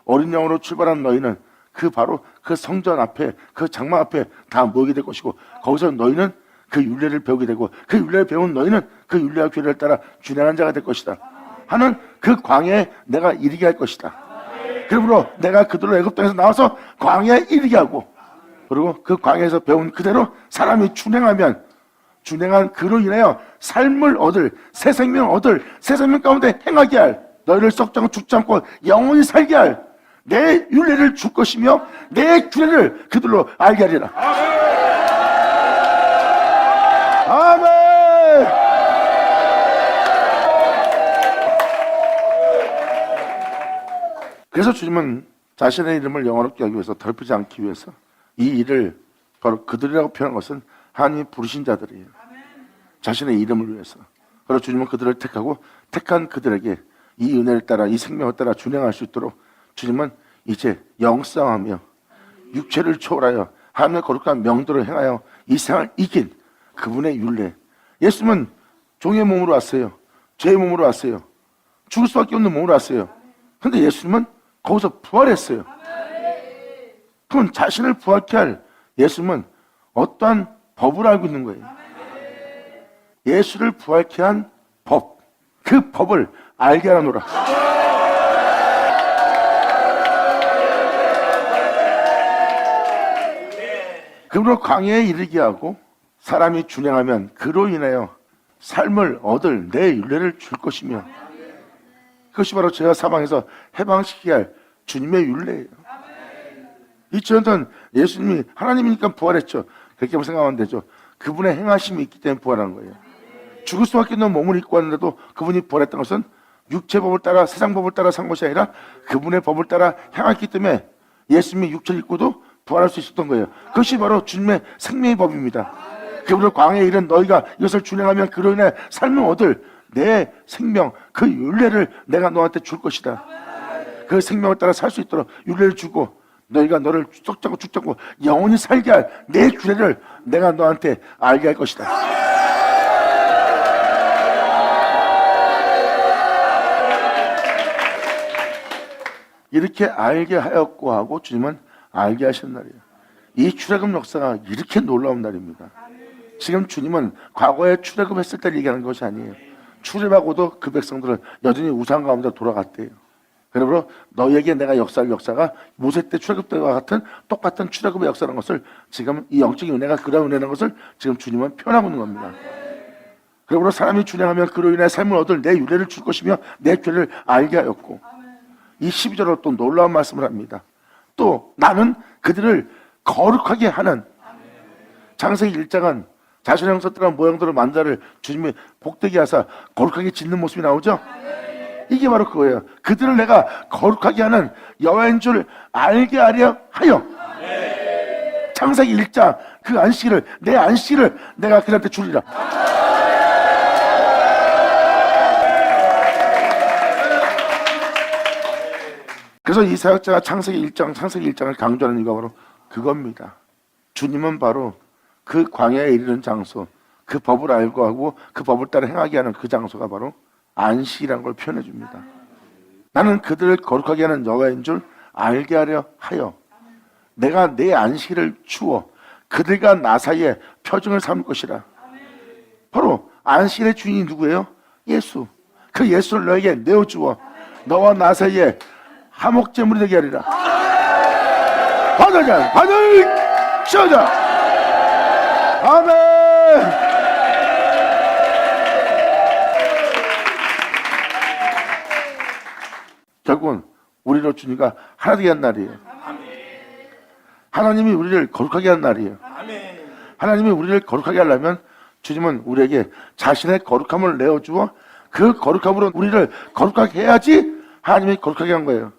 어린 양으로 출발한 너희는 그 바로 그 성전 앞에 그 장막 앞에 다 모이게 될 것이고, 거기서 너희는 그 율례를 배우게 되고, 그 율례를 배운 너희는 그 율례와 규례를 따라 준행한 자가 될 것이다 하는 그 광야에 내가 이르게 할 것이다. 그러므로 내가 그들로 애굽 땅에서 나와서 광야에 이르게 하고, 그리고 그 광야에서 배운 그대로 사람이 준행한 그로 인하여 삶을 얻을, 새 생명을 얻을, 새 생명 가운데 행하게 할, 너희를 썩지 않고 죽지 않고 영원히 살게 할 내 율례를 줄 것이며 내 규례를 그들로 알게 하리라. 아멘. 그래서 주님은 자신의 이름을 영화롭게 하기 위해서, 더럽히지 않기 위해서 이 일을 바로 그들이라고 표현한 것은 하나님이 부르신 자들이에요. 자신의 이름을 위해서. 그래서 주님은 그들을 택하고 택한 그들에게 이 은혜를 따라, 이 생명을 따라 준행할 수 있도록 주님은 이제 영성하며 육체를 초월하여 하나님의 거룩한 명도를 행하여 이 세상을 이긴 그분의 율례. 예수님은 종의 몸으로 왔어요. 죄의 몸으로 왔어요. 죽을 수밖에 없는 몸으로 왔어요. 그런데 예수님은 거기서 부활했어요. 그럼 자신을 부활케 할 예수님은 어떠한 법을 알고 있는 거예요. 예수를 부활케 한 법, 그 법을 알게 하노라. 그러므로 광야에 이르게 하고 사람이 준행하면 그로 인하여 삶을 얻을 내 율례를 줄 것이며, 그것이 바로 죄와 사망에서 해방시키게 할 주님의 율례예요. 2000년 전 예수님이 하나님이니까 부활했죠. 그렇게 생각하면 되죠. 그분의 행하심이 있기 때문에 부활한 거예요. 죽을 수밖에 없는 몸을 입고 왔는데도 그분이 부활했던 것은 육체법을 따라, 세상 법을 따라 산 것이 아니라 그분의 법을 따라 행했기 때문에 예수님이 육체를 입고도 부활할 수 있었던 거예요. 그것이 바로 주님의 생명의 법입니다. 그분을 광야에 이른 너희가 이것을 준행하면 그로 인해 삶을 얻을 내 생명, 그 율례를 내가 너한테 줄 것이다. 그 생명을 따라 살 수 있도록 율례를 주고, 너희가 너를 썩지 않고 죽지 않고 영원히 살게 할 내 규례를 내가 너한테 알게 할 것이다. 이렇게 알게 하였고 하고 주님은 알게 하신 날이에요. 이 출애굽 역사가 이렇게 놀라운 날입니다. 지금 주님은 과거에 출애굽했을 때를 얘기하는 것이 아니에요. 출애굽하고도 그 백성들은 여전히 우상 가운데 돌아갔대요. 그러므로 너희에게 내가 역사할 역사가 모세 때 출애굽 때와 같은 똑같은 출애굽의 역사라는 것을, 지금 이 영적인 은혜가 그런 은혜라는 것을 지금 주님은 표현하고 있는 겁니다. 그러므로 사람이 준행하면 그로 인해 삶을 얻을 내 율례를 줄 것이며 내 죄를 알게 하였고, 이 12절로 또 놀라운 말씀을 합니다. 또 나는 그들을 거룩하게 하는, 창세기 1장은 자신의 형상대로 모양대로 만자를 주님이 복되게 하사 거룩하게 짓는 모습이 나오죠. 이게 바로 그거예요. 그들을 내가 거룩하게 하는 여호와인 줄 알게 하려 하여. 창세기 1장 그 안식일을, 내 안식일을 내가 그들한테 주리라. 그래서 이 사역자가 창세기 1장을 강조하는 이유가 바로 그겁니다. 주님은 바로 그 광야에 이르는 장소, 그 법을 알고 하고 그 법을 따라 행하게 하는 그 장소가 바로 안식이라는 걸 표현해 줍니다. 나는 그들을 거룩하게 하는 여호와인 줄 알게 하려 하여 내가 내 안식일을 주어 그들과 나 사이에 표징을 삼을 것이라. 바로 안식일의 주인이 누구예요? 예수. 그 예수를 너에게 내어주어 너와 나 사이에 화목제물이 되게 하리라. 받으자, 받으자. 아멘. 결국은 우리로 주님과 하나 되게 한 날이에요. 하나님이 우리를 거룩하게 한 날이에요. 하나님이 우리를 거룩하게 하려면 주님은 우리에게 자신의 거룩함을 내어주어 그 거룩함으로 우리를 거룩하게 해야지 하나님이 거룩하게 한 거예요.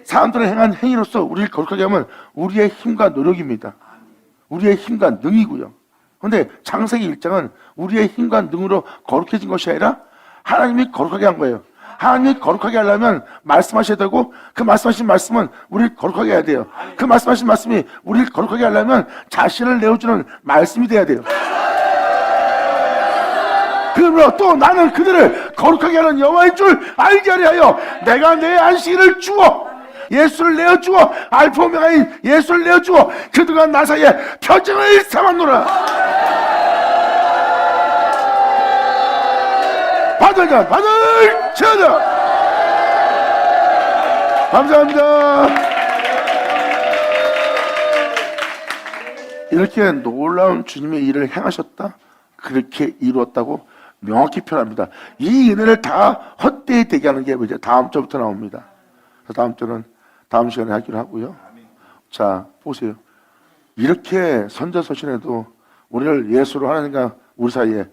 사람들의 행한 행위로서 우리를 거룩하게 하면 우리의 힘과 노력입니다. 우리의 힘과 능이고요. 그런데 창세기 1장은 우리의 힘과 능으로 거룩해진 것이 아니라 하나님이 거룩하게 한 거예요. 하나님이 거룩하게 하려면 말씀하셔야 되고 그 말씀하신 말씀은 우리를 거룩하게 해야 돼요. 그 말씀하신 말씀이 우리를 거룩하게 하려면 자신을 내어주는 말씀이 돼야 돼요. 그러므로 또 나는 그들을 거룩하게 하는 여호와인 줄 알게 하려 하여 내가 내 안식일을 주어 예수를 내어주어 알파 오메가인 예수를 내어주어 그들과 나 사이에 표징을 삼았노라. 받을 자 받을지어다. 감사합니다. 이렇게 놀라운 주님의 일을 행하셨다, 그렇게 이루었다고 명확히 표현합니다. 이 은혜를 다 헛되이 되게 하는 게 이제 다음 주부터 나옵니다. 다음 주는 다음 시간에 하기로 하고요. 자, 보세요. 이렇게 선자서신에도 우리를 예수로 하나님과 우리 사이에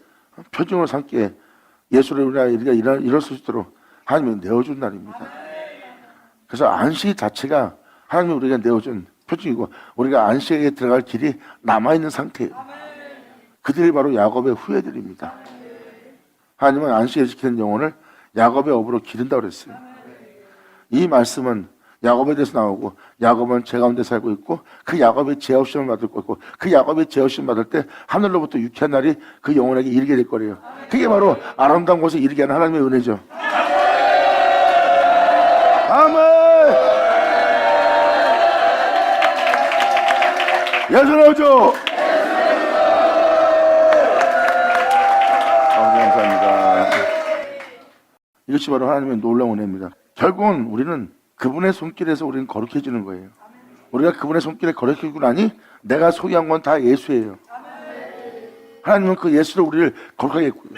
표징으로 삼게 예수를 우리가 이럴 수 있도록 하나님이 내어준 날입니다. 그래서 안식 자체가 하나님이 우리가 내어준 표징이고 우리가 안식에 들어갈 길이 남아있는 상태예요. 그들이 바로 야곱의 후예들입니다. 하나님은 안식에 지키는 영혼을 야곱의 업으로 기른다고 그랬어요. 이 말씀은 야곱에 대해서 나오고 야곱은 죄 가운데 살고 있고 그 야곱이 죄 없음을 받을 거고 그 야곱이 죄 없음을 받을 때 하늘로부터 유쾌한 날이 그 영혼에게 이르게 될 거래요. 그게 바로 아름다운 곳에 이르게 하는 하나님의 은혜죠. 아멘. 예수 나오죠. 감사합니다. 이것이 바로 하나님의 놀라운 은혜입니다. 결국은 우리는 그분의 손길에서 우리는 거룩해지는 거예요. 우리가 그분의 손길에 거룩해지고 나니 내가 소유한 건 다 예수예요. 하나님은 그 예수로 우리를 거룩하게 했고요.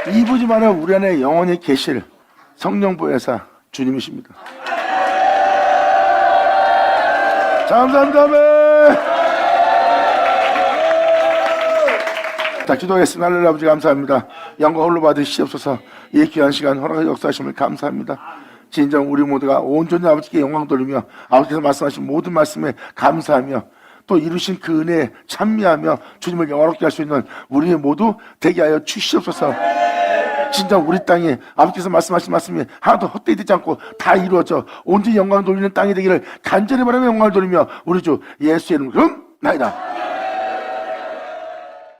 이부지만은 우리 안에 영원히 계실 성령 보혜사 주님이십니다. 자, 감사합니다. 자, 기도하겠습니다. 하늘의 아버지 감사합니다. 영광 홀로 받으시옵소서. 이 귀한 시간 허락하여 역사하심을 감사합니다. 진정 우리 모두가 온전히 아버지께 영광 돌리며 아버지께서 말씀하신 모든 말씀에 감사하며 또 이루신 그 은혜에 찬미하며 주님을 영화롭게 할 수 있는 우리 모두 되게 하여 주시옵소서. 진정 우리 땅에 아버지께서 말씀하신 말씀이 하나도 헛되이 되지 않고 다 이루어져 온전히 영광 돌리는 땅이 되기를 간절히 바라며 영광을 돌리며 우리 주 예수의 이름으로 나이다.